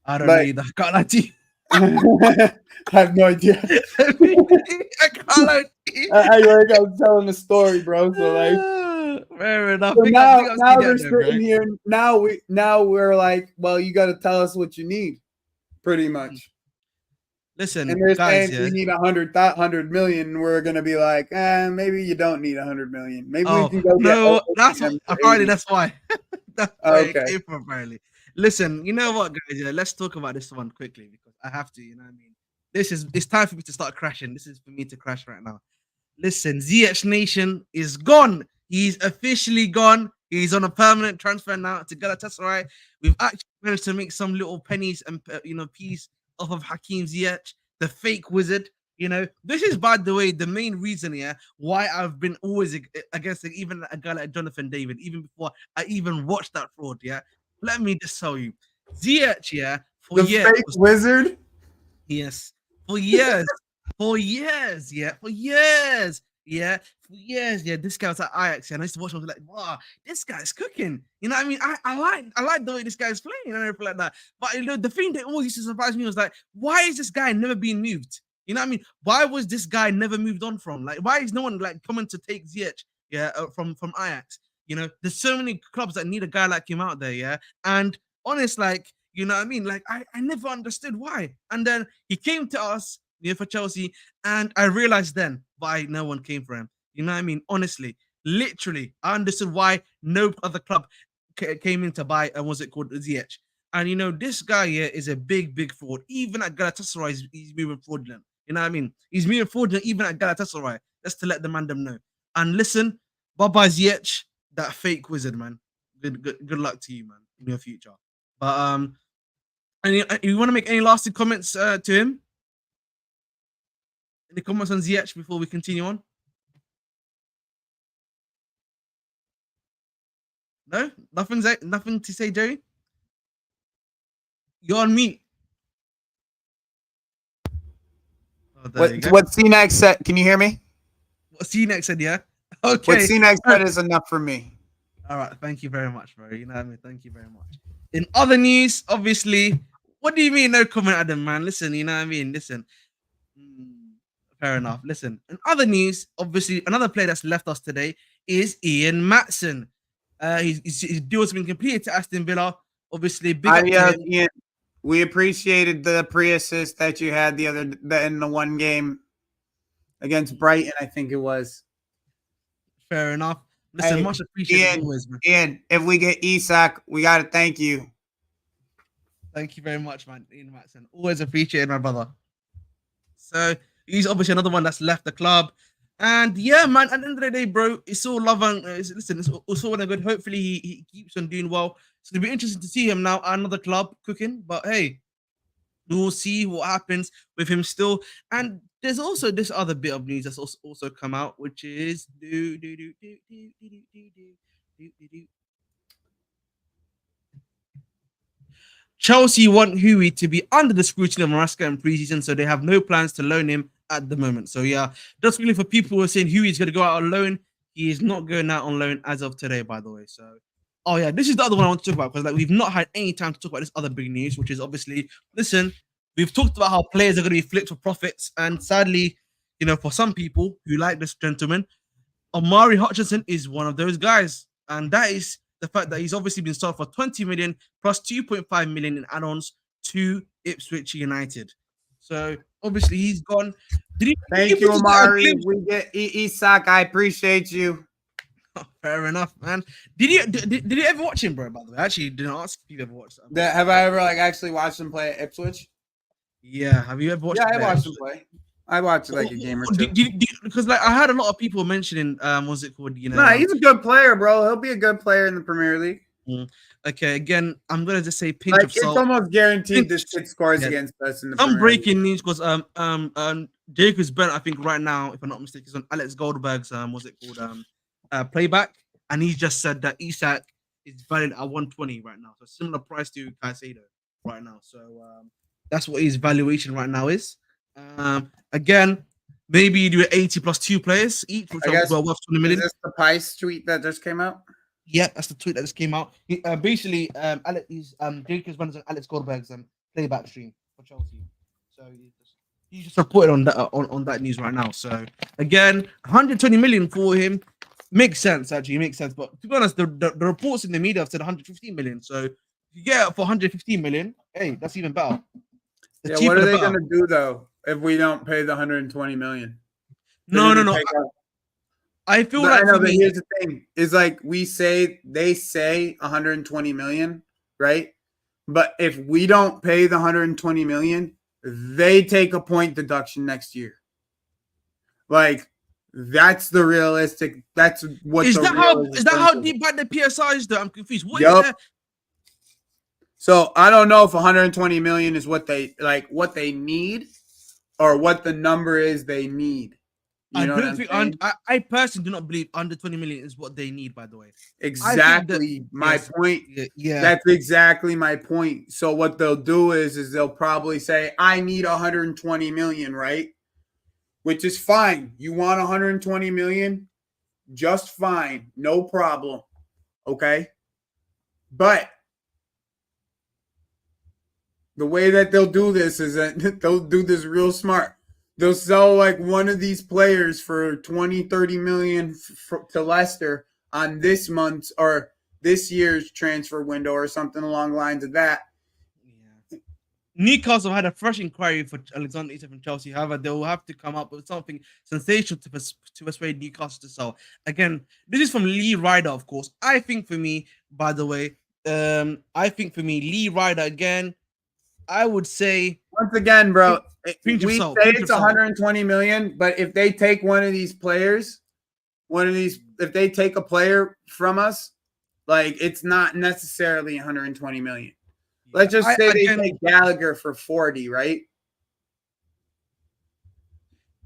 I don't know either. I can't lie to you. I have no idea. I can't lie to you. I'm telling the story, bro. So like, fair enough. So now they're sitting here. Now we're like, well, you got to tell us what you need, pretty much. Listen, and they're guys, saying we need 100 million. We're gonna be like, maybe you don't need 100 million. Maybe we can go. No, apparently that's why. That's why okay. It came from, apparently. Listen, you know what, guys? Yeah, let's talk about this one quickly because I have to. You know what I mean? It's time for me to start crashing. This is for me to crash right now. Listen, Ziyech Nation is gone. He's officially gone. He's on a permanent transfer now to Galatasaray. We've actually managed to make some little pennies and piece off of Hakim Ziyech, the fake wizard. You know, this is, by the way, the main reason why I've been always against even a guy like Jonathan David, even before I even watched that fraud. Let me just tell you, Ziyech, for the years, fake wizard. Yes, for years, this guy was at Ajax, and I used to watch him. I was like, wow, this guy's cooking. You know what I mean? I like the way this guy's playing and everything like that. But the thing that always used to surprise me was like, why is this guy never being moved? You know what I mean? Why was this guy never moved on from? Like, why is no one like coming to take Ziyech, from Ajax? You know, there's so many clubs that need a guy like him out there, And honest, like, you know what I mean? Like, I never understood why. And then he came to us, for Chelsea, and I realized then why no one came for him. You know what I mean? Honestly, literally, I understood why no other club came in to buy, Ziyech. And, this guy here is a big, big fraud. Even at Galatasaray, he's moving fraudulent. You know what I mean? He's moving fraudulent even at Galatasaray. Just to let the man them know. And listen, bye-bye Ziyech, that fake wizard, man. Good luck to you, man, in your future. But, and you want to make any lasting comments to him? Any comments on Ziyech before we continue on? No? Nothing to say, Joey? You're on mute. What C-Nex said? Can you hear me? What C-Nex said, yeah? Okay. What C-Nex said is enough for me. All right. Thank you very much, bro. You know what I mean? Thank you very much. In other news, obviously, what do you mean no comment, Adam, man? Listen, you know what I mean? Listen. Fair enough. Listen, in other news, obviously, another player that's left us today is Ian Maatsen. His deal has been completed to Aston Villa. Obviously, big up to him. Ian, we appreciated the pre-assist that you had in the one game against Brighton, I think it was. Fair enough. Listen, much appreciated always, man. Ian, if we get Isak, we got to thank you. Thank you very much, man. Ian Maatsen. Always appreciated, my brother. So, he's obviously another one that's left the club. And yeah, man, at the end of the day, bro, it's all love and listen, it's all good. Hopefully he keeps on doing well. It's going to be interesting to see him now at another club cooking. But hey, we'll see what happens with him still. And there's also this other bit of news that's also come out, which is Chelsea want Huey to be under the scrutiny of Maresca in preseason, so they have no plans to loan him at the moment. So yeah, just really for people who are saying Huey's going to go out on loan, he is not going out on loan as of today, by the way. So, oh yeah, this is the other one I want to talk about because we've not had any time to talk about this other big news, which is obviously, listen, we've talked about how players are going to be flipped for profits, and sadly, for some people who like this gentleman, Omari Hutchinson is one of those guys, and that is the fact that he's obviously been sold for 20 million plus 2.5 million in add-ons to Ipswich United. So obviously he's gone. Thank you, Omari. We get Isak. I appreciate you. Oh, fair enough, man. Did you ever watch him, bro? By the way, I actually didn't ask if you ever watched him. Have I ever actually watched him play at Ipswich? Yeah. Have you ever watched? Yeah, I watched him play. I watched a game or two. Because I heard a lot of people mentioning, what's it called? Nah, he's a good player, bro. He'll be a good player in the Premier League. Okay, again, I'm gonna just say pinch Like of it's salt. almost guaranteed this Pinch- shit scores yeah. against us in the Some Premier League. breaking news because Jacob's Bent, I think right now, if I'm not mistaken, is on Alex Goldberg's what's it called playback, and he's just said that Isak is valued at 120 right now, so similar price to Caicedo right now. So that's what his valuation right now is. Again, maybe you do 80 plus 2 players each, which I are guess well worth 20 is million. this the Pice tweet that just came out? Yeah, that's the tweet that just came out. Basically, Alex, Jacob's runs on Alex Goldberg's playback stream for Chelsea. So he just reported on that on that news right now. So again, 120 million for him makes sense. Actually, makes sense. But to be honest, the reports in the media have said 115 million. So if you get it for 115 million, hey, that's even better. The Yeah, cheaper what are the they better. gonna do though if we don't pay the 120 million? They're No, no, gonna no. take out. I feel But I like know, for but me, here's the thing: is like they say 120 million, right? But if we don't pay the 120 million, they take a point deduction next year. Like that's the realistic. That's what is the that real how is. deep back the PSI is? Though I'm confused. What is Yup. there? So I don't know if 120 million is what they need, or what the number is they need. I You know what don't I'm think. saying? I personally do not believe under 20 million is what they need. By the way, I think that Exactly my yes, point. yeah. That's exactly my point. So what they'll do is they'll probably say, I need 120 million, right? Which is fine. You want 120 million? Just fine. No problem. Okay. But the way that they'll do this is that they'll do this real smart. They'll sell like one of these players for 20, 30 million to Leicester on this month's or this year's transfer window or something along the lines of that. Yeah. Newcastle had a fresh inquiry for Alexander Isak from Chelsea. However, they will have to come up with something sensational to persuade Newcastle to sell. Again, this is from Lee Ryder, of course. I think for me, by the way, Lee Ryder again. I would say Once again, bro, pinch of we salt. say Pinch it's of salt. 120 million, but if they take one of these players, if they take a player from us, like it's not necessarily 120 million. Let's just say they take Gallagher for 40, right?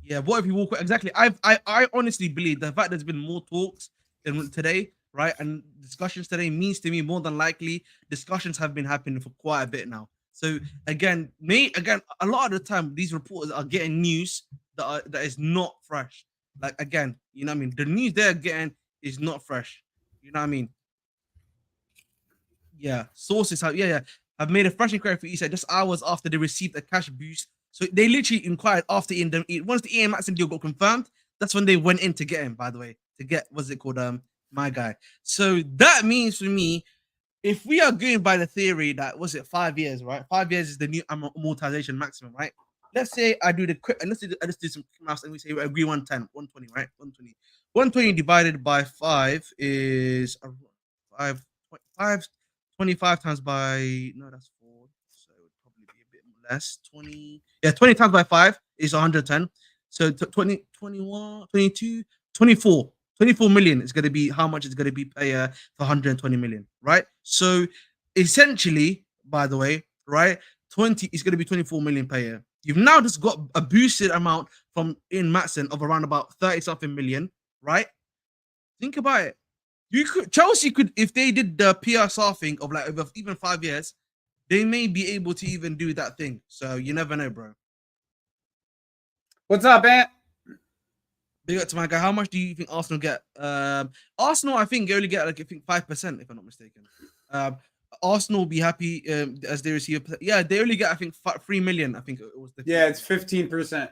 Yeah, what if you walk exactly? I honestly believe the fact there's been more talks than today, right? And discussions today means to me more than likely discussions have been happening for quite a bit now. So again, a lot of the time these reporters are getting news that is not fresh. Like again, you know what I mean? The news they're getting is not fresh. You know what I mean? Yeah, sources have made a fresh inquiry for Isak just hours after they received a cash boost. So they literally inquired after once the Ian Matson deal got confirmed. That's when they went in to get him. By the way, to get what's it called? My guy. So that means for me, if we are going by the theory that was it 5 years, right? 5 years is the new amortization maximum, right? Let's say I do the quick, and I just do some maths, and we say we agree 110, 120, right? 120. 120 divided by 5 is 5. 25 times by no, that's 4. So it would probably be a bit less. 20, yeah, 20 times by 5 is 110. So 20, 21, 22, 24. 24 million is going to be how much it's going to be per for 120 million, right? So essentially, by the way, right, 20 is going to be 24 million per year. You've now just got a boosted amount from Ian Matson of around about 30 something million, right? Think about it. Chelsea could, if they did the PSR thing of like over even 5 years, they may be able to even do that thing. So you never know, bro. What's up, Ant? Big up to my guy. How much do you think Arsenal get? Arsenal, I think, only get like 5%, if I'm not mistaken. Arsenal will be happy as they receive. Yeah, they only get 3 million. I think it was. It's 15%.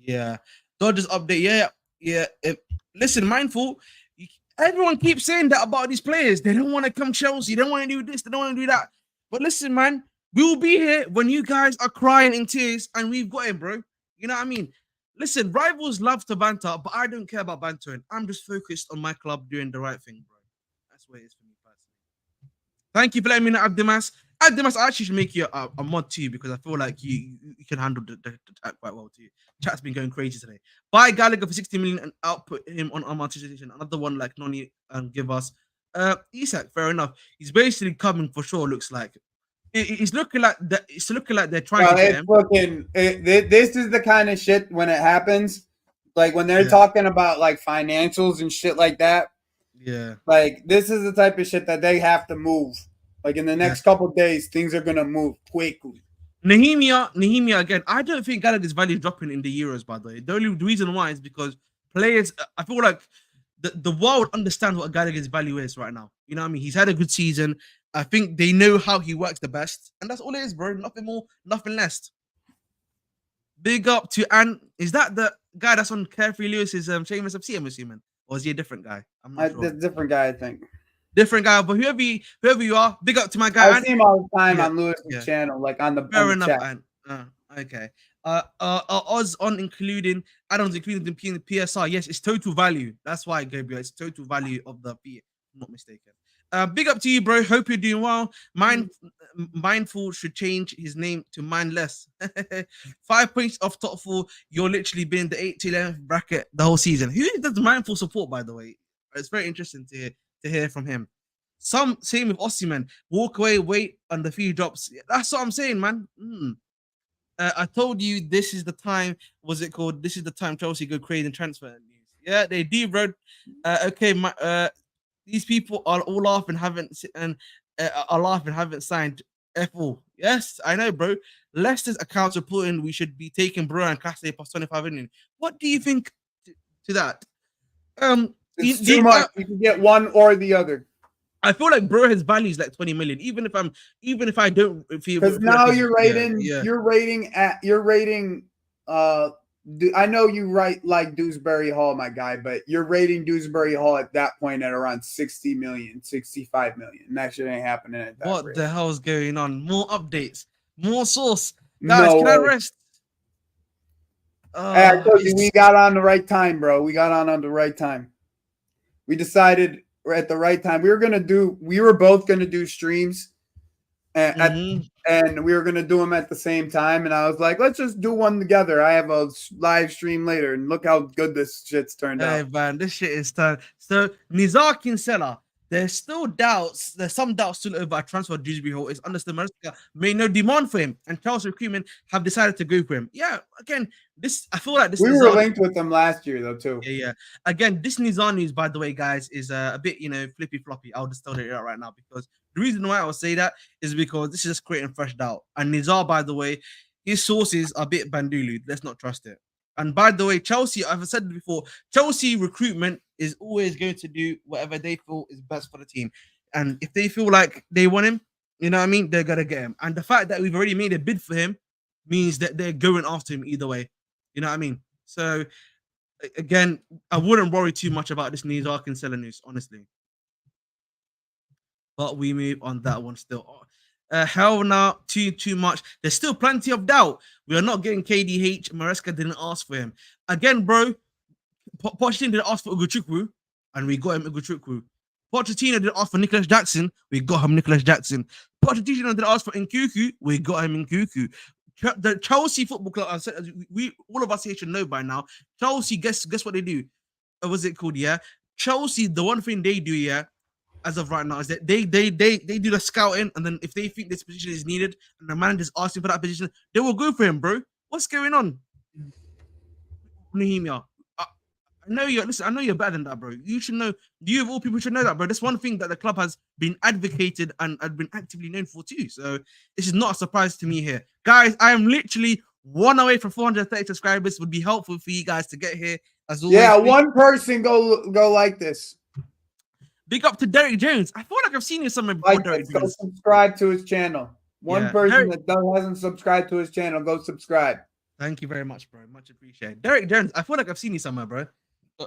Yeah, Dodgers update. Yeah. Listen, mindful. Everyone keeps saying that about these players. They don't want to come Chelsea. They don't want to do this. They don't want to do that. But listen, man, we will be here when you guys are crying in tears, and we've got it, bro. You know what I mean? Listen, rivals love to banter, but I don't care about bantering. I'm just focused on my club doing the right thing, bro. That's what it is for me personally. Thank you for letting me know, Abdimas. Abdimas, I actually should make you a mod too because I feel like you can handle the chat quite well too. Chat's been going crazy today. Buy Gallagher for 60 million and output him on amortization. Another one like Noni give us. Isak, fair enough. He's basically coming for sure. Looks like it's looking like that. It's looking like they're trying to get It's him. looking. This is the kind of shit when it happens. Like when they're Yeah. talking about like financials and shit like that. Yeah. Like this is the type of shit that they have to move. Like in the next couple days, things are gonna move quickly. Nehemia again. I don't think Gallagher's value is dropping in the Euros. By the way, the only reason why is because players. I feel like the world understands what Gallagher's value is right now. You know what I mean? He's had a good season. I think they know how he works the best, and that's all it is, bro. Nothing more, nothing less. Big up to is that the guy that's on Carefree Lewis's Shameless FC? I'm assuming, or is he a different guy? I'm not sure. Different guy, I think. Different guy, but whoever you are, big up to my guy. I see him all the time on Lewis's channel, like on the fair on the enough. chat. Okay. Odds on including add-ons including the PSR. Yes, it's total value. That's why, Gabriel. It's total value of the fee. I'm not mistaken. Big up to you, bro. Hope you're doing well. Mindful should change his name to Mindless. 5 points off top four. You're literally been the 8 to 11th bracket the whole season. Who does Mindful support, by the way? It's very interesting to hear from him. Same with Osimhen. Walk away, wait, and the fee drops. That's what I'm saying, man. I told you this is the time. Was it called? This is the time Chelsea go crazy and transfer news. Yeah, they do, bro. Okay, these people are all laughing, haven't signed FO. Yes, I know, bro. Leicester's accounts reporting we should be taking Bro and Cassidy plus 25 million. What do you think to that? It's too much. You can get one or the other. I feel like Bro has values like 20 million, even if I don't feel, because now like you're rating. I know you write like Dewsbury-Hall, my guy, but you're rating Dewsbury-Hall at that point at around 60 million, 65 million. And that shit ain't happening at that What rate. the hell is going on? More updates, more source. Guys, can I rest? Hey, I told you we got on the right time, bro. We got on the right time. We decided at the right time. We were both gonna do streams and we were gonna do them at the same time. And I was like, let's just do one together. I have a live stream later, and look how good this shit's turned out. Hey man, this shit is turned. So Nizar Kinsella, there's still doubts. There's some doubts still over a transfer of Dewsbury-Hall. It's understood Maresca made no demand for him, and Chelsea recruitment have decided to go for him. Yeah, again, I feel like this. We were linked with them last year though too. Yeah. Again, this Nizar news, by the way, guys, is a bit flippy floppy. I'll just tell it out right now because the reason why I will say that is because this is just creating fresh doubt. And Nizar, by the way, his sources are a bit bandulu. Let's not trust it. And by the way, Chelsea, I've said it before, Chelsea recruitment is always going to do whatever they feel is best for the team. And if they feel like they want him, you know what I mean, they're going to get him. And the fact that we've already made a bid for him means that they're going after him either way. You know what I mean? So, again, I wouldn't worry too much about this Nizar Kinsella news, honestly. But we move on that one still. Hell no, too much. There's still plenty of doubt. We are not getting KDH. Maresca didn't ask for him. Again, bro, Pochettino didn't ask for Ugochukwu, and we got him Ugochukwu. Pochettino didn't ask for Nicholas Jackson. We got him Nicholas Jackson. Pochettino didn't ask for Nkuku. We got him Nkuku. The Chelsea Football Club, I said, all of us here should know by now. Chelsea, guess what they do? What's it called? Yeah, Chelsea. The one thing they do, yeah, as of right now, is that they do the scouting, and then if they think this position is needed and the manager's asking for that position, they will go for him, bro. What's going on, Nehemia? I know you're. Listen, I know you're better than that, bro. You should know. You of all people should know that, bro. That's one thing that the club has been advocated and had been actively known for too. So this is not a surprise to me here, guys. I am literally one away from 430 subscribers. It would be helpful for you guys to get here as always. Yeah, one person go like this. Big up to Derek Jones. I feel like I've seen you somewhere before. Derek Jones. Go subscribe to his channel. One person that hasn't subscribed to his channel, go subscribe. Thank you very much, bro. Much appreciated. Derek Jones. I feel like I've seen you somewhere, bro.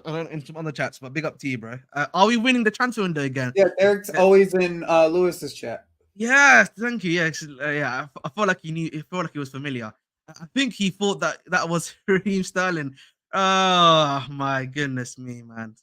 In some other chats, but big up to you, bro. Are we winning the transfer window again? Yeah, Derek's always in Lewis's chat. Yes, thank you. Yeah, I felt like he knew. It felt like he was familiar. I think he thought that was Raheem Sterling. Oh my goodness me, man.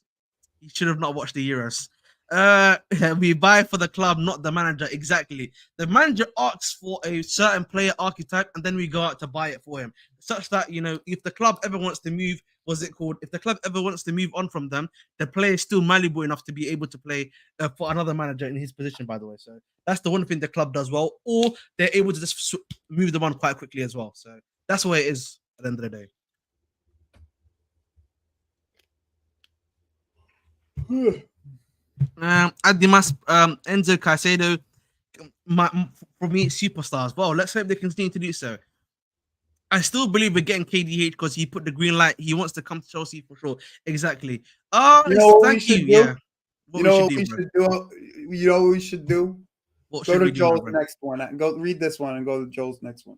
He should have not watched the Euros. We buy for the club, not the manager. Exactly. The manager asks for a certain player archetype, and then we go out to buy it for him. Such that, if the club ever wants to move, if the club ever wants to move on from them, the player is still malleable enough to be able to play for another manager in his position, by the way. So that's the one thing the club does well, or they're able to just move them on quite quickly as well. So that's where it is at the end of the day. Adimas, Enzo Caicedo, for me, superstars. Well, let's hope they continue to do so. I still believe we're getting KDH because he put the green light. He wants to come to Chelsea for sure. Exactly. Thank you. Yeah. You know what we should do? You know what we should do? Go to Joel's next one. Go read this one and go to Joel's next one.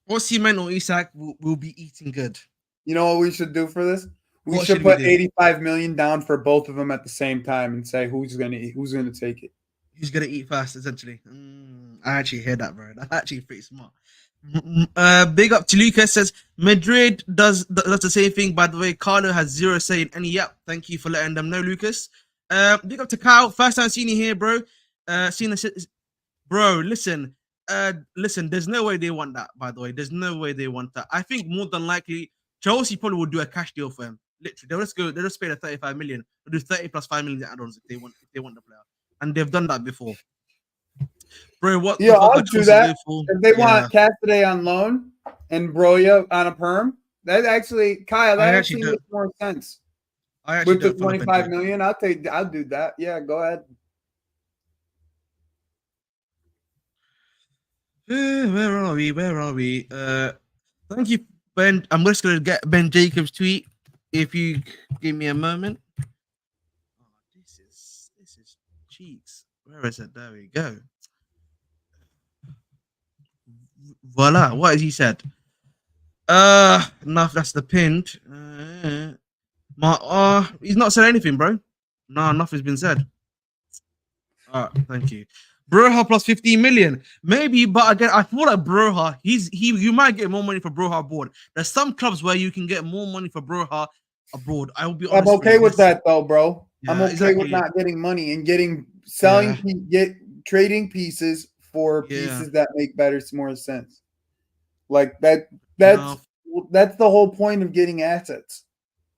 Osimhen or Isak will be eating good. You know what we should do for this? We should put 85 million down for both of them at the same time and say who's gonna take it. Who's gonna eat first, essentially. I actually hear that, bro. That's actually pretty smart. Big up to Lucas, says Madrid does the same thing. By the way, Carlo has zero say in any. Yep, thank you for letting them know, Lucas. Big up to Kyle. First time seeing you here, bro. Bro, listen. There's no way they want that, by the way. There's no way they want that. I think more than likely Chelsea probably will do a cash deal for him. Literally, they'll just pay the 35 million. They'll do 30 plus 5 million add-ons if they want the player. And they've done that before. Bro, what? Yeah, I'll do that. If they want Cassidy on loan and Broya on a perm, that actually, Kyle, that actually makes more sense. With the 25 million, I'll do that. Yeah, go ahead. Where are we? Thank you, Ben. I'm just gonna get Ben Jacobs' tweet. If you give me a moment. Oh, this is cheeks. Where is it? There we go. Voila. What has he said? Enough. That's the pinned. He's not said anything, bro. No, nothing's been said. All right, thank you. Broha plus 15 million, maybe, but again, I feel like Broha, you might get more money for Broha abroad. There's some clubs where you can get more money for Broha abroad. I will be honest. I'm okay with that though, bro. Yeah, I'm okay with not getting money and trading pieces for pieces that make more sense. Like that. That's the whole point of getting assets.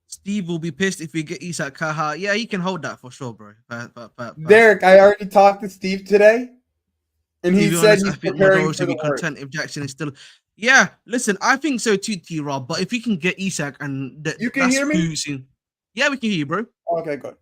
Steve will be pissed if we get Isak Kaha. Yeah, he can hold that for sure, bro. Derek, I already talked to Steve today, and he said he's preparing to be content if Jackson is still. Yeah, listen, I think so too, T-Rob. But if we can get Isak and you can hear me, yeah, we can hear you, bro. Okay, good.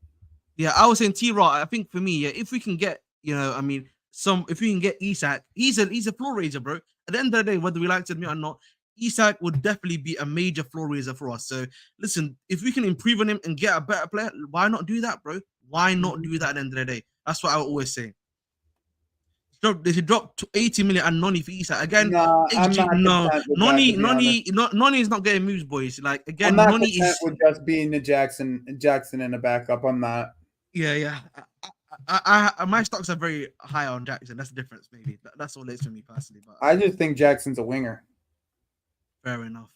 Yeah, I was saying T-Rob. I think for me, yeah, if we can get, if we can get Isak, he's a floor raiser, bro. At the end of the day, whether we like to admit or not, Isak would definitely be a major floor raiser for us. So listen, if we can improve on him and get a better player, why not do that, bro? Why not do that at the end of the day? That's what I would always say. They should drop to 80 million and Noni for Isak. Again, Noni is not getting moves, boys. Like again, I'm not Noni is with just being the Jackson in the backup. I'm not. Yeah. I my stocks are very high on Jackson. That's the difference, maybe. That's all it is for me personally. But I just think Jackson's a winger. Fair enough.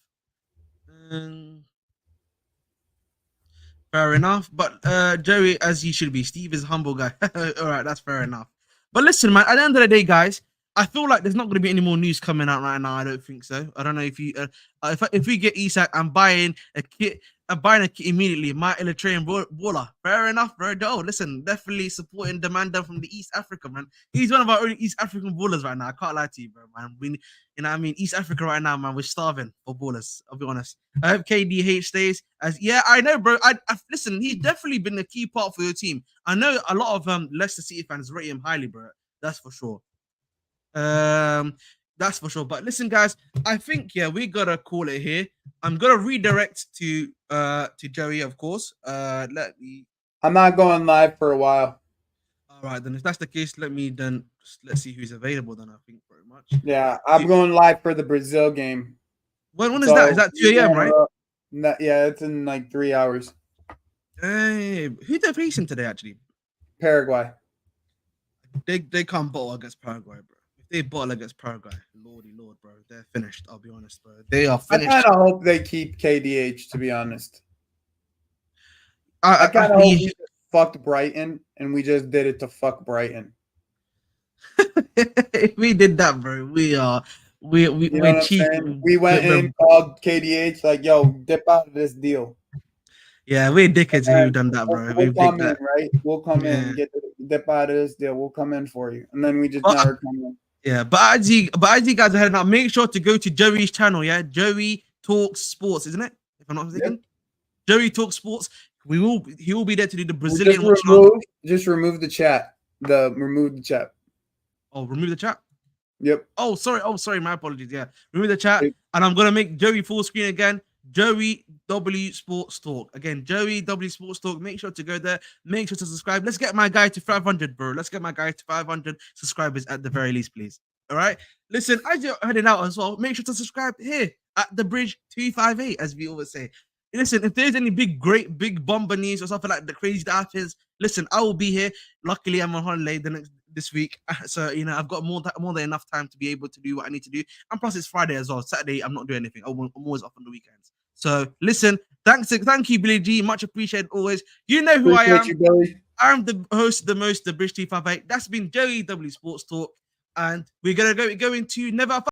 Fair enough. But Joey, as he should be, Steve is a humble guy. All right, that's fair enough. But listen, man, at the end of the day, guys, I feel like there's not going to be any more news coming out right now. I don't think so. I don't know if you, if we get Isak, I'm buying a kit. Immediately. My Eritrean baller. Fair enough, bro. Oh, listen, definitely supporting the man down from the East Africa, man. He's one of our only East African ballers right now. I can't lie to you, bro, man. East Africa right now, man, we're starving for ballers. I'll be honest. I hope KDH stays. I know, bro. I listen. He's definitely been a key part for your team. I know a lot of Leicester City fans rate him highly, bro. That's for sure. That's for sure. But listen, guys, I think we gotta call it here. I'm gonna redirect to Joey, of course. I'm not going live for a while. All right, then if that's the case, let's see who's available. Then I think very much. Yeah, I'm going live for the Brazil game. When is that? Is that 2 a.m. right? Yeah, it's in like 3 hours. Hey, who they're facing today? Actually, Paraguay. They can't bottle against Paraguay, bro. They bottle against Paraguay, Lordy Lord, bro. They're finished. I'll be honest, bro. They are finished. I kind of hope they keep KDH, to be honest. I kind of hope fucked Brighton, and we just did it to fuck Brighton. If we did that, bro, You know we're what I'm cheeky. saying? We went in, called KDH, like, yo, dip out of this deal. Yeah, we're dickheads if And we've done that, bro. we'll We've come dicked in, that. right? We'll come Yeah. in, dip out of this deal. We'll come in for you. And then we just But- never come in. Yeah, but as you guys are heading out, make sure to go to Joey's channel. Yeah, Joey Talks Sports, isn't it? If I'm not mistaken, Yep. Joey Talks Sports. He will be there to do the Well, Brazilian watch along. just remove the chat. Remove the chat. Oh, remove the chat. Yep. Oh, sorry. My apologies. Yeah, remove the chat, Yep. and I'm gonna make Joey full screen again. Joey W Sports Talk again. Joey W Sports Talk. Make sure to go there. Make sure to subscribe. Let's get my guy to 500, bro. Let's get my guy to 500 subscribers at the very least, please. All right. Listen, as you're heading out as well, make sure to subscribe here at the Bridge 258, as we always say. Listen, if there's any big bomber news or something like the crazy that happens, listen, I will be here. Luckily, I'm on holiday this week, so I've got more than enough time to be able to do what I need to do. And plus, it's Friday as well. Saturday, I'm not doing anything. I'm always off on the weekends. So listen, thank you, Billy G. Much appreciated always. You know who I am. You, Billy. I'm the host, the Bridge 258. That's been Joey W Sports Talk, and we're gonna go into Never